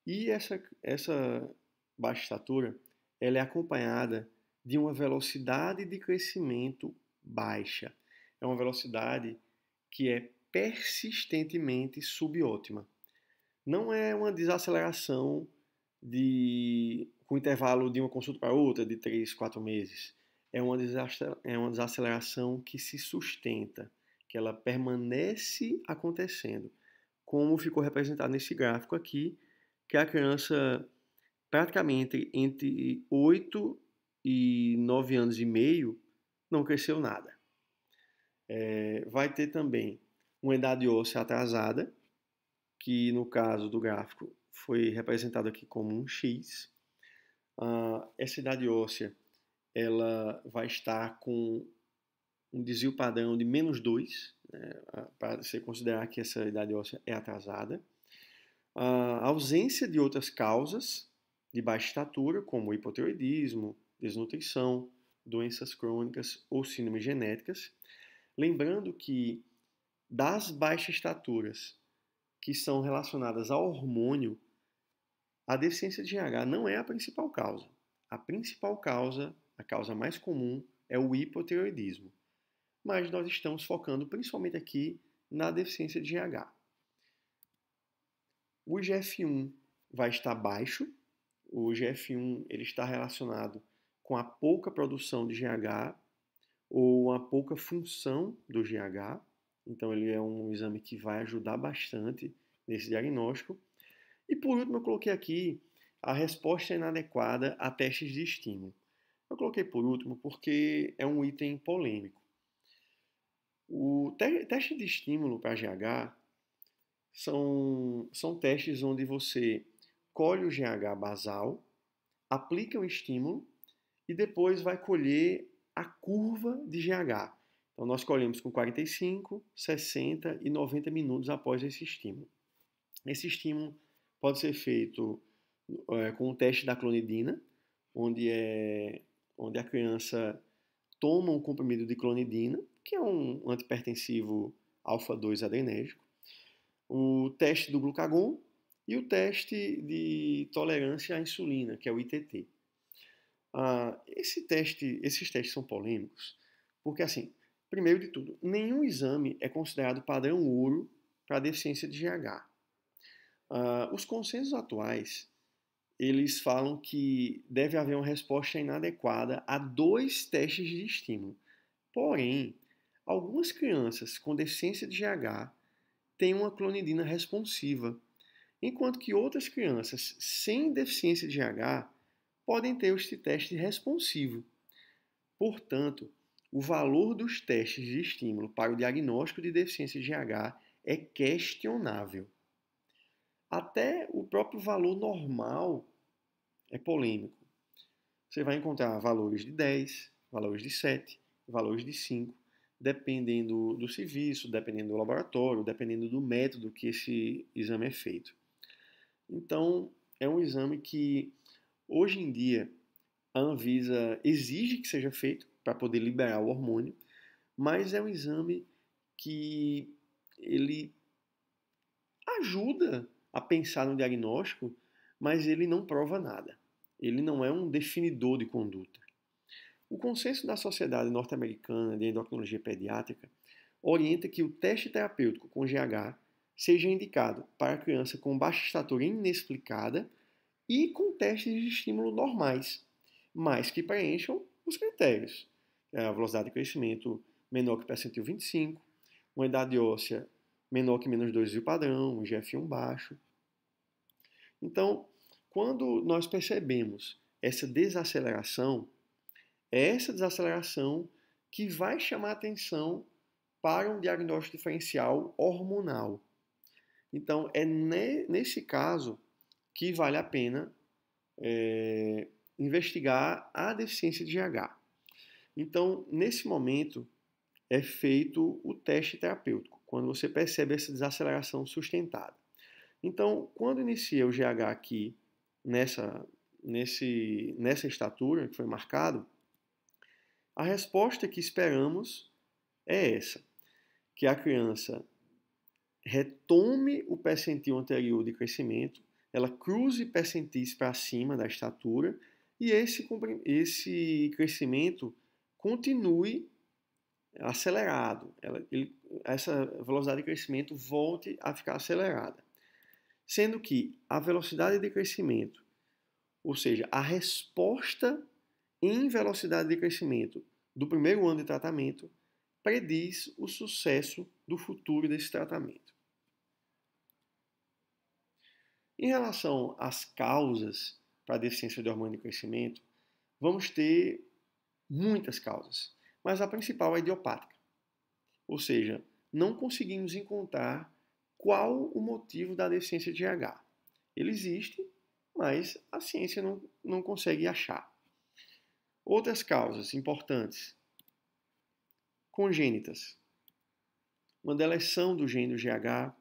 e essa baixa estatura ela é acompanhada de uma velocidade de crescimento baixa. É uma velocidade que é persistentemente subótima. Não é uma desaceleração com intervalo de uma consulta para outra de 3, 4 meses. É uma desaceleração que se sustenta, que ela permanece acontecendo, como ficou representado nesse gráfico aqui, que a criança praticamente entre 8 e 9 anos e meio não cresceu nada. Vai ter também uma idade óssea atrasada, que no caso do gráfico foi representado aqui como um X. Essa idade óssea ela vai estar com um desvio padrão de -2, né, para você considerar que essa idade óssea é atrasada. A ausência de outras causas de baixa estatura, como hipotireoidismo, desnutrição, doenças crônicas ou síndromes genéticas. Lembrando que das baixas estaturas que são relacionadas ao hormônio, a deficiência de GH não é a principal causa. A principal causa, a causa mais comum, é o hipotireoidismo. Mas nós estamos focando principalmente aqui na deficiência de GH. O IGF-1 vai estar baixo. O IGF-1 ele está relacionado com a pouca produção de GH ou a pouca função do GH. Então ele é um exame que vai ajudar bastante nesse diagnóstico. E por último eu coloquei aqui a resposta inadequada a testes de estímulo. Eu coloquei por último porque é um item polêmico. O teste de estímulo para GH são testes onde você colhe o GH basal, aplica o estímulo e depois vai colher a curva de GH. Então nós colhemos com 45, 60 e 90 minutos após esse estímulo. Esse estímulo pode ser feito com o teste da clonidina, onde a criança toma um comprimido de clonidina, que é um antipertensivo alfa-2 adrenérgico, o teste do glucagon e o teste de tolerância à insulina, que é o ITT. Esses testes são polêmicos, porque assim, primeiro de tudo, nenhum exame é considerado padrão ouro para a deficiência de GH. Os consensos atuais, eles falam que deve haver uma resposta inadequada a 2 testes de estímulo. Porém, algumas crianças com deficiência de GH têm uma clonidina responsiva, enquanto que outras crianças sem deficiência de GH podem ter este teste responsivo. Portanto, o valor dos testes de estímulo para o diagnóstico de deficiência de GH é questionável. Até o próprio valor normal é polêmico. Você vai encontrar valores de 10, valores de 7, valores de 5, dependendo do serviço, dependendo do laboratório, dependendo do método que esse exame é feito. Então, é um exame que, hoje em dia, a Anvisa exige que seja feito para poder liberar o hormônio, mas é um exame que ele ajuda a pensar no diagnóstico, mas ele não prova nada. Ele não é um definidor de conduta. O consenso da Sociedade Norte-Americana de Endocrinologia Pediátrica orienta que o teste terapêutico com GH seja indicado para criança com baixa estatura inexplicada e com testes de estímulo normais, mas que preencham os critérios. A velocidade de crescimento menor que percentil 25, uma idade óssea menor que -2 e o padrão, um IGF-1 baixo. Então, quando nós percebemos essa desaceleração, é essa desaceleração que vai chamar atenção para um diagnóstico diferencial hormonal. Então, é nesse caso que vale a pena investigar a deficiência de GH. Então, nesse momento, é feito o teste terapêutico, quando você percebe essa desaceleração sustentada. Então, quando inicia o GH aqui, nessa estatura que foi marcado, a resposta que esperamos é essa, que a criança retome o percentil anterior de crescimento, ela cruze percentis para cima da estatura e esse crescimento continue acelerado. Essa velocidade de crescimento volte a ficar acelerada. Sendo que a velocidade de crescimento, ou seja, a resposta em velocidade de crescimento do primeiro ano de tratamento, prediz o sucesso do futuro desse tratamento. Em relação às causas para a deficiência de hormônio de crescimento, vamos ter muitas causas, mas a principal é idiopática. Ou seja, não conseguimos encontrar qual o motivo da deficiência de GH. Ele existe, mas a ciência não consegue achar. Outras causas importantes: congênitas, uma deleção do gene do GH,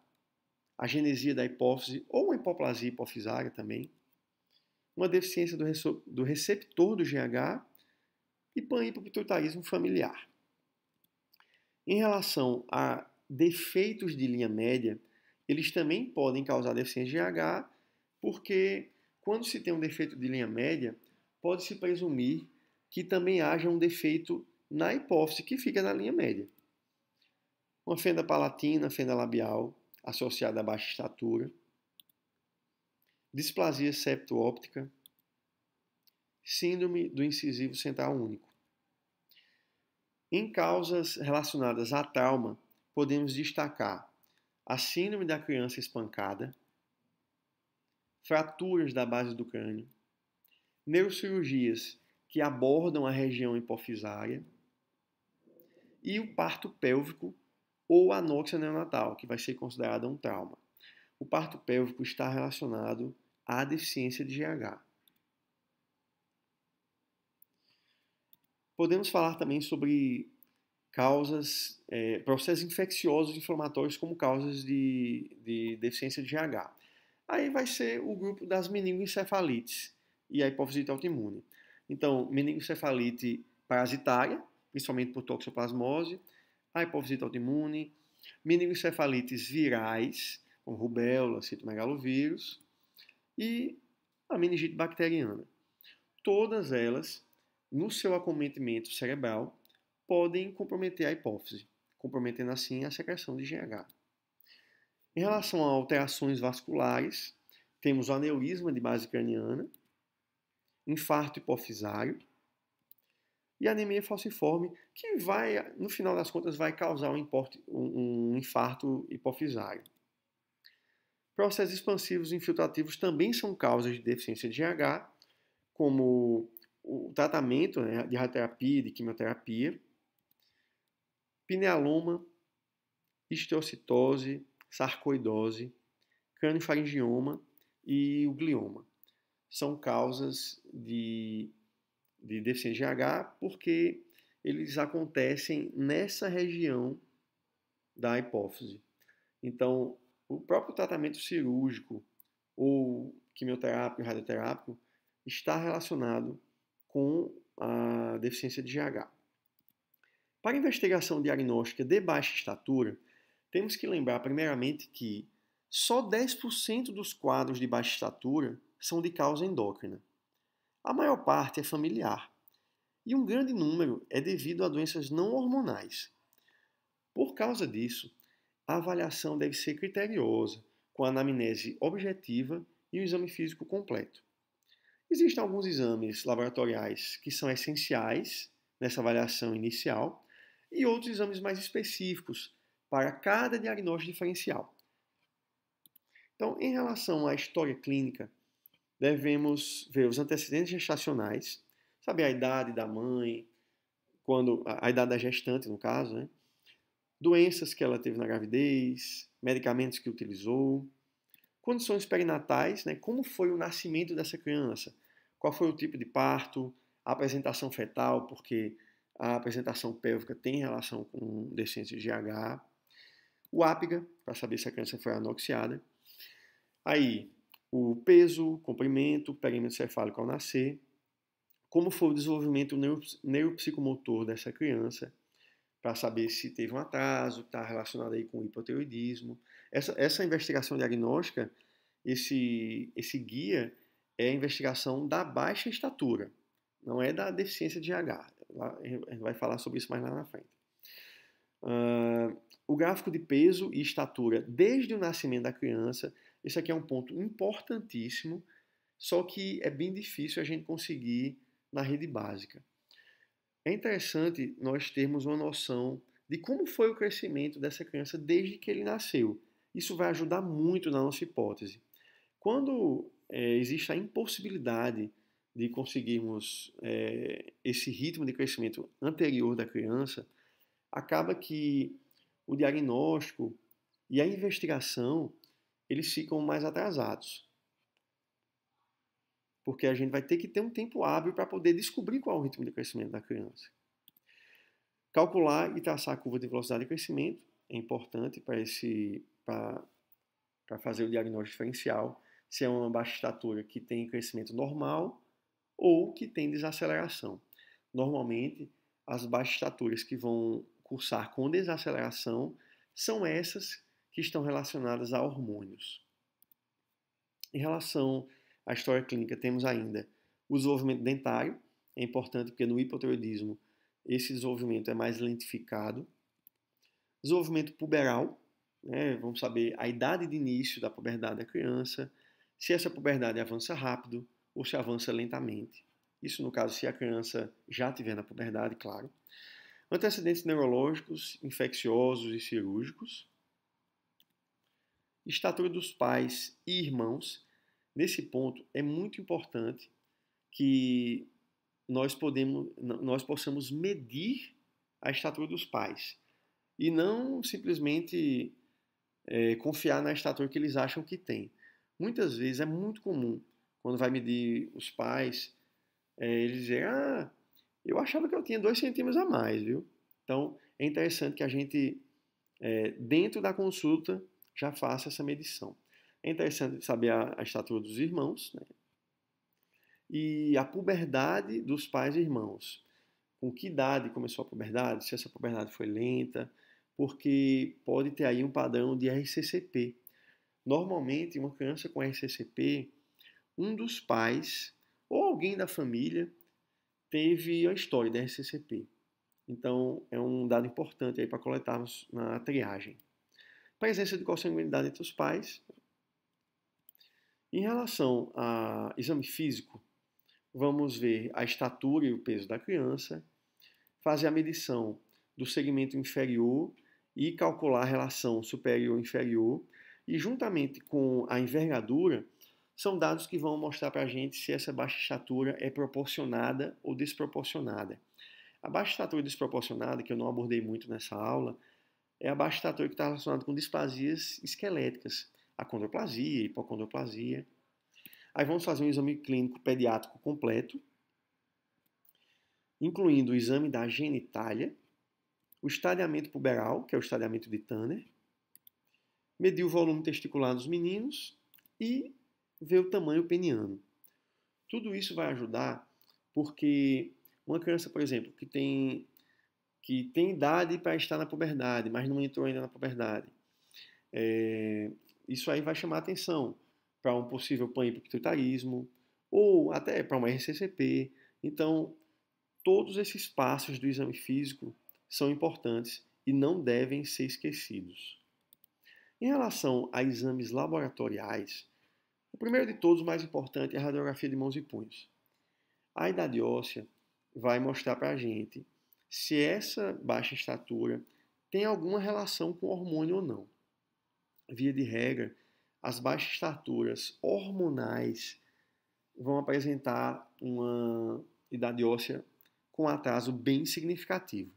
a genesia da hipófise ou uma hipoplasia hipofisária também, uma deficiência do receptor do GH e panhipopituitarismo familiar. Em relação a defeitos de linha média, eles também podem causar deficiência de GH, porque quando se tem um defeito de linha média, pode-se presumir que também haja um defeito na hipófise, que fica na linha média. Uma fenda palatina, fenda labial, associada a baixa estatura, displasia septo-óptica, síndrome do incisivo central único. Em causas relacionadas a trauma, podemos destacar a síndrome da criança espancada, fraturas da base do crânio, neurocirurgias que abordam a região hipofisária e o parto pélvico ou anóxia neonatal, que vai ser considerada um trauma. O parto pélvico está relacionado à deficiência de GH. Podemos falar também sobre processos infecciosos inflamatórios como causas de deficiência de GH. Aí vai ser o grupo das meningoencefalites e a hipofisite autoimune. Então, meningoencefalite parasitária, principalmente por toxoplasmose, a hipofisite autoimune, meningoencefalites virais, como rubéola, citomegalovírus, e a meningite bacteriana. Todas elas, no seu acometimento cerebral, podem comprometer a hipófise, comprometendo assim a secreção de GH. Em relação a alterações vasculares, temos o aneurisma de base craniana, infarto hipofisário e anemia falciforme, que vai, no final das contas, vai causar um infarto hipofisário. Processos expansivos infiltrativos também são causas de deficiência de GH, como o tratamento, né, de radioterapia e de quimioterapia, pinealoma, histiocytose, sarcoidose, craniofaringioma e o glioma. São causas de deficiência de GH porque eles acontecem nessa região da hipófise. Então, o próprio tratamento cirúrgico ou quimioterápico e radioterápico está relacionado com a deficiência de GH. Para a investigação diagnóstica de baixa estatura, temos que lembrar primeiramente que só 10% dos quadros de baixa estatura são de causa endócrina. A maior parte é familiar e um grande número é devido a doenças não hormonais. Por causa disso, a avaliação deve ser criteriosa, com a anamnese objetiva e o exame físico completo. Existem alguns exames laboratoriais que são essenciais nessa avaliação inicial e outros exames mais específicos para cada diagnóstico diferencial. Então, em relação à história clínica, devemos ver os antecedentes gestacionais, saber a idade da mãe, a idade da gestante, no caso, né? Doenças que ela teve na gravidez, medicamentos que utilizou, condições perinatais, né? Como foi o nascimento dessa criança, qual foi o tipo de parto, a apresentação fetal, porque a apresentação pélvica tem relação com deficiência de GH, o APGA, para saber se a criança foi anoxiada, aí o peso, comprimento, perímetro cefálico ao nascer, como foi o desenvolvimento neuropsicomotor dessa criança, para saber se teve um atraso, que está relacionado aí com o hipotireoidismo. Essa investigação diagnóstica, esse guia é a investigação da baixa estatura, não é da deficiência de H. A gente vai falar sobre isso mais lá na frente. O gráfico de peso e estatura desde o nascimento da criança, esse aqui é um ponto importantíssimo, só que é bem difícil a gente conseguir na rede básica. É interessante nós termos uma noção de como foi o crescimento dessa criança desde que ele nasceu. Isso vai ajudar muito na nossa hipótese. Quando existe a impossibilidade de conseguirmos esse ritmo de crescimento anterior da criança, acaba que o diagnóstico e a investigação eles ficam mais atrasados. Porque a gente vai ter que ter um tempo hábil para poder descobrir qual é o ritmo de crescimento da criança. Calcular e traçar a curva de velocidade de crescimento é importante para fazer o diagnóstico diferencial, se é uma baixa estatura que tem crescimento normal ou que tem desaceleração. Normalmente, as baixas estaturas que vão cursar com desaceleração são essas que estão relacionadas a hormônios. Em relação à história clínica, temos ainda o desenvolvimento dentário, é importante porque no hipotireoidismo esse desenvolvimento é mais lentificado. Desenvolvimento puberal, né? Vamos saber a idade de início da puberdade da criança, se essa puberdade avança rápido ou se avança lentamente. Isso no caso se a criança já estiver na puberdade, claro. Antecedentes neurológicos, infecciosos e cirúrgicos. Estatura dos pais e irmãos. Nesse ponto é muito importante que nós possamos medir a estatura dos pais e não simplesmente confiar na estatura que eles acham que tem. Muitas vezes é muito comum, quando vai medir os pais, eles dizem, eu achava que eu tinha 2 centímetros a mais, viu? Então, é interessante que a gente, dentro da consulta, já faça essa medição. É interessante saber a estatura dos irmãos, né? E a puberdade dos pais e irmãos. Com que idade começou a puberdade? Se essa puberdade foi lenta, porque pode ter aí um padrão de RCCP. Normalmente, uma criança com RCCP, um dos pais ou alguém da família teve a história da RCCP. Então, é um dado importante aí para coletarmos na triagem. Presença de consanguinidade entre os pais. Em relação a exame físico, vamos ver a estatura e o peso da criança, fazer a medição do segmento inferior e calcular a relação superior-inferior. E juntamente com a envergadura, são dados que vão mostrar para a gente se essa baixa estatura é proporcionada ou desproporcionada. A baixa estatura desproporcionada, que eu não abordei muito nessa aula, é a baixa estatura que está relacionada com displasias esqueléticas, acondroplasia, hipocondroplasia. Aí vamos fazer um exame clínico pediátrico completo, incluindo o exame da genitália, o estadiamento puberal, que é o estadiamento de Tanner, medir o volume testicular dos meninos e ver o tamanho peniano. Tudo isso vai ajudar porque uma criança, por exemplo, que tem idade para estar na puberdade, mas não entrou ainda na puberdade, isso aí vai chamar atenção para um possível panhipoclitarismo ou até para uma RCCP. Então, todos esses passos do exame físico são importantes e não devem ser esquecidos. Em relação a exames laboratoriais, o primeiro de todos, o mais importante, é a radiografia de mãos e punhos. A idade óssea vai mostrar para a gente se essa baixa estatura tem alguma relação com hormônio ou não. Via de regra, as baixas estaturas hormonais vão apresentar uma idade óssea com atraso bem significativo.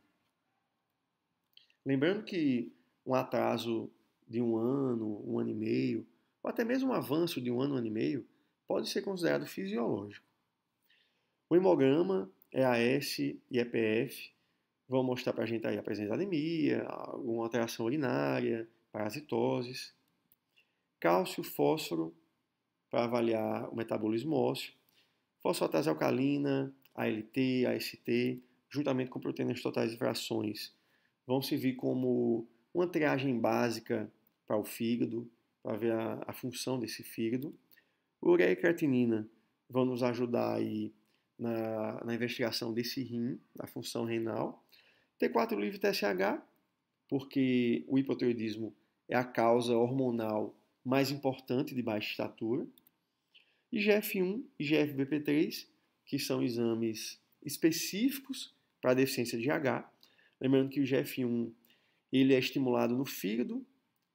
Lembrando que um atraso de 1 ano, 1 ano e meio, ou até mesmo um avanço de 1 ano, 1 ano e meio, pode ser considerado fisiológico. O hemograma, EAS e EPF vão mostrar para a gente aí a presença de anemia, alguma alteração urinária, parasitoses. Cálcio, fósforo, para avaliar o metabolismo ósseo. Fosfatase alcalina, ALT, AST, juntamente com proteínas totais e frações, vão servir como uma triagem básica para o fígado, para ver a função desse fígado. Ureia e creatinina vão nos ajudar aí na investigação desse rim, da função renal. T4 livre TSH, porque o hipotireoidismo é a causa hormonal mais importante de baixa estatura. IGF-1 e IGF-BP3, que são exames específicos para a deficiência de H. Lembrando que o IGF-1 ele é estimulado no fígado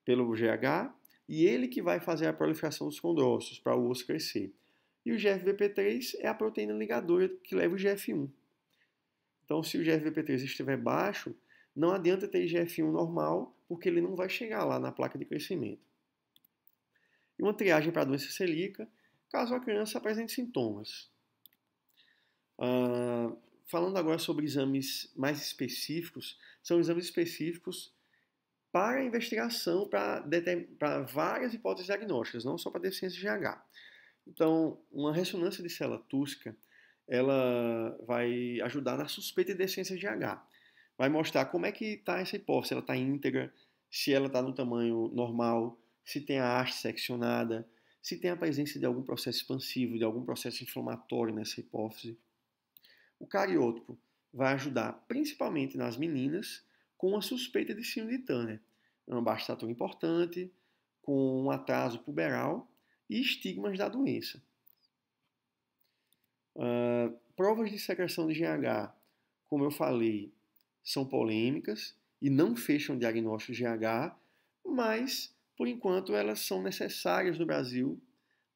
pelo GH e ele que vai fazer a proliferação dos condrócitos para o osso crescer. E o GFBP3 é a proteína ligadora que leva o IGF-1. Então, se o GFBP3 estiver baixo, não adianta ter IGF-1 normal, porque ele não vai chegar lá na placa de crescimento. E uma triagem para a doença celíaca, caso a criança apresente sintomas. Falando agora sobre exames mais específicos, são exames específicos para a investigação, para várias hipóteses diagnósticas, não só para deficiência de GH. Então, uma ressonância de célula túrcica, ela vai ajudar na suspeita de deficiência de GH. Vai mostrar como é que está essa hipófise, se ela está íntegra, se ela está no tamanho normal, se tem a haste seccionada, se tem a presença de algum processo expansivo, de algum processo inflamatório nessa hipófise. O cariótipo vai ajudar principalmente nas meninas com a suspeita de síndrome de Turner, uma baixa estatura importante, com um atraso puberal e estigmas da doença. Provas de secreção de GH, como eu falei, são polêmicas e não fecham o diagnóstico de GH, mas, por enquanto, elas são necessárias no Brasil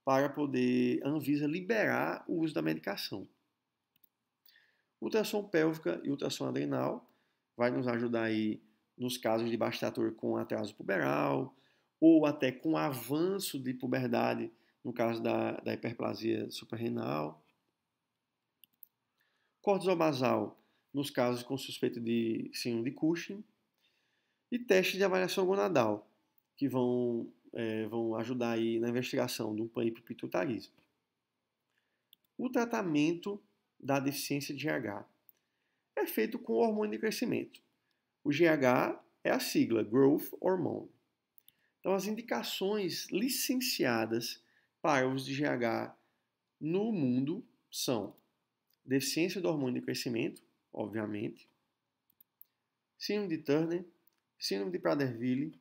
para poder a Anvisa liberar o uso da medicação. Ultrassom pélvica e ultrassom adrenal vai nos ajudar aí nos casos de baixa estatura com atraso puberal ou até com avanço de puberdade, no caso da hiperplasia suprarrenal. Cortisol basal nos casos com suspeita de síndrome de Cushing. E testes de avaliação gonadal, que vão ajudar aí na investigação do panhiperpituitarismo. O tratamento da deficiência de GH é feito com hormônio de crescimento. O GH é a sigla Growth Hormone. Então, as indicações licenciadas para o uso de GH no mundo são deficiência do hormônio de crescimento, obviamente, síndrome de Turner, síndrome de Prader-Willi,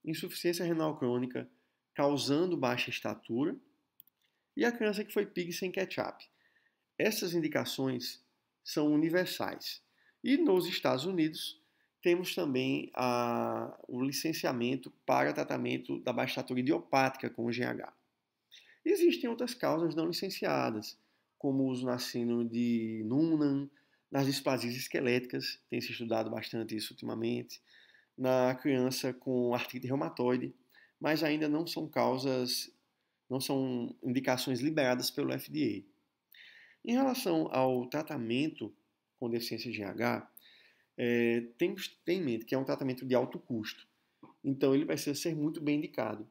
insuficiência renal crônica causando baixa estatura e a criança que foi pig sem ketchup. Essas indicações são universais. E nos Estados Unidos temos também o licenciamento para tratamento da baixa estatura idiopática com o GH. Existem outras causas não licenciadas, como o uso na síndrome de Noonan, nas displasias esqueléticas, tem se estudado bastante isso ultimamente, na criança com artrite reumatoide, mas ainda não são indicações liberadas pelo FDA. Em relação ao tratamento com deficiência de GH, temos que ter em mente que é um tratamento de alto custo, então ele vai ser muito bem indicado.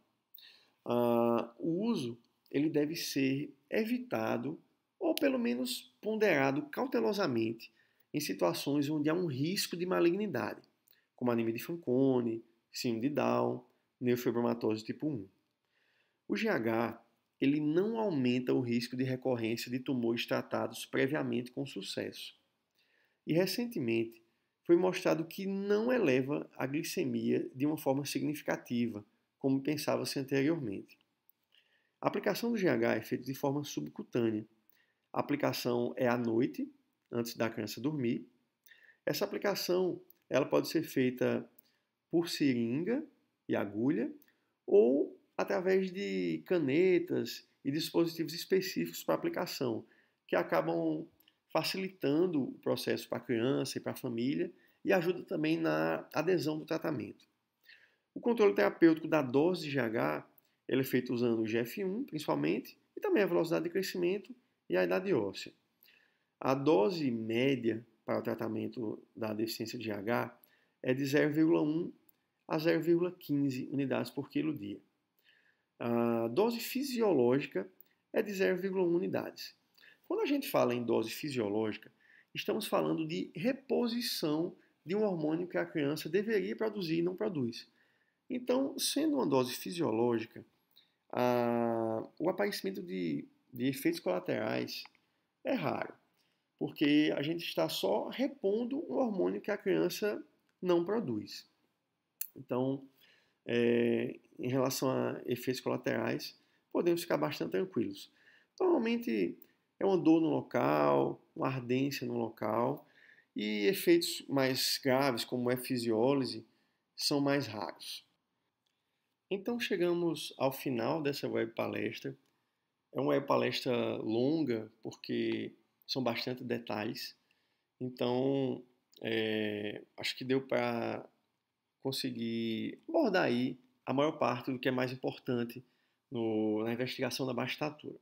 O uso ele deve ser evitado ou pelo menos ponderado cautelosamente em situações onde há um risco de malignidade, como anemia de Fanconi, síndrome de Down, neofibromatose tipo 1. O GH ele não aumenta o risco de recorrência de tumores tratados previamente com sucesso. E recentemente foi mostrado que não eleva a glicemia de uma forma significativa, como pensava-se anteriormente. A aplicação do GH é feita de forma subcutânea. A aplicação é à noite, antes da criança dormir. Essa aplicação ela pode ser feita por seringa e agulha ou através de canetas e dispositivos específicos para aplicação, que acabam facilitando o processo para a criança e para a família e ajuda também na adesão do tratamento. O controle terapêutico da dose de GH ele é feito usando o IGF-1, principalmente, e também a velocidade de crescimento e a idade óssea. A dose média para o tratamento da deficiência de GH é de 0,1 a 0,15 unidades por quilo dia. A dose fisiológica é de 0,1 unidades. Quando a gente fala em dose fisiológica, estamos falando de reposição de um hormônio que a criança deveria produzir e não produz. Então, sendo uma dose fisiológica, o aparecimento de efeitos colaterais é raro, porque a gente está só repondo um hormônio que a criança não produz. Então, em relação a efeitos colaterais, podemos ficar bastante tranquilos. Normalmente é uma dor no local, uma ardência no local, e efeitos mais graves, como efisiólise, são mais raros. Então chegamos ao final dessa web palestra. É uma web palestra longa, porque são bastante detalhes. Então, acho que deu para conseguir abordar aí a maior parte do que é mais importante na investigação da baixo-estatura.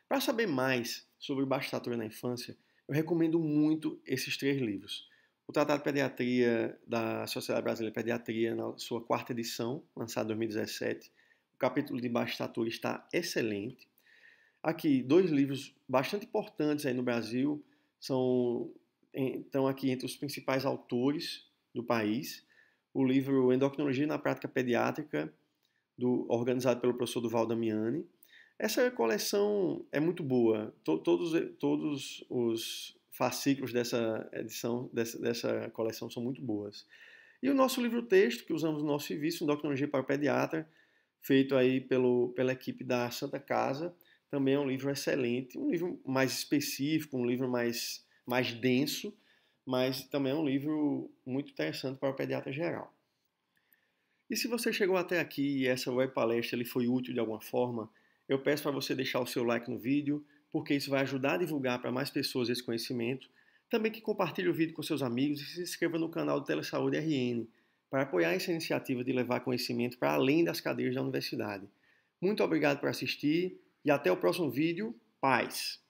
Para saber mais sobre baixo-estatura na infância, eu recomendo muito esses 3 livros. O Tratado de Pediatria da Sociedade Brasileira de Pediatria, na sua 4ª edição, lançada em 2017. O capítulo de baixo-estatura está excelente. Aqui, 2 livros bastante importantes aí no Brasil, estão aqui entre os principais autores do país. O livro Endocrinologia na Prática Pediátrica, organizado pelo professor Duval Damiani. Essa coleção é muito boa. Todos os fascículos dessa edição, dessa coleção, são muito boas. E o nosso livro-texto, que usamos no nosso serviço, Endocrinologia para o Pediatra, feito aí pela equipe da Santa Casa, também é um livro excelente, um livro mais específico, um livro mais denso, mas também é um livro muito interessante para o pediatra geral. E se você chegou até aqui e essa web palestra ele foi útil de alguma forma, eu peço para você deixar o seu like no vídeo, porque isso vai ajudar a divulgar para mais pessoas esse conhecimento. Também que compartilhe o vídeo com seus amigos e se inscreva no canal do Telesaúde RN, para apoiar essa iniciativa de levar conhecimento para além das cadeiras da universidade. Muito obrigado por assistir e até o próximo vídeo. Paz!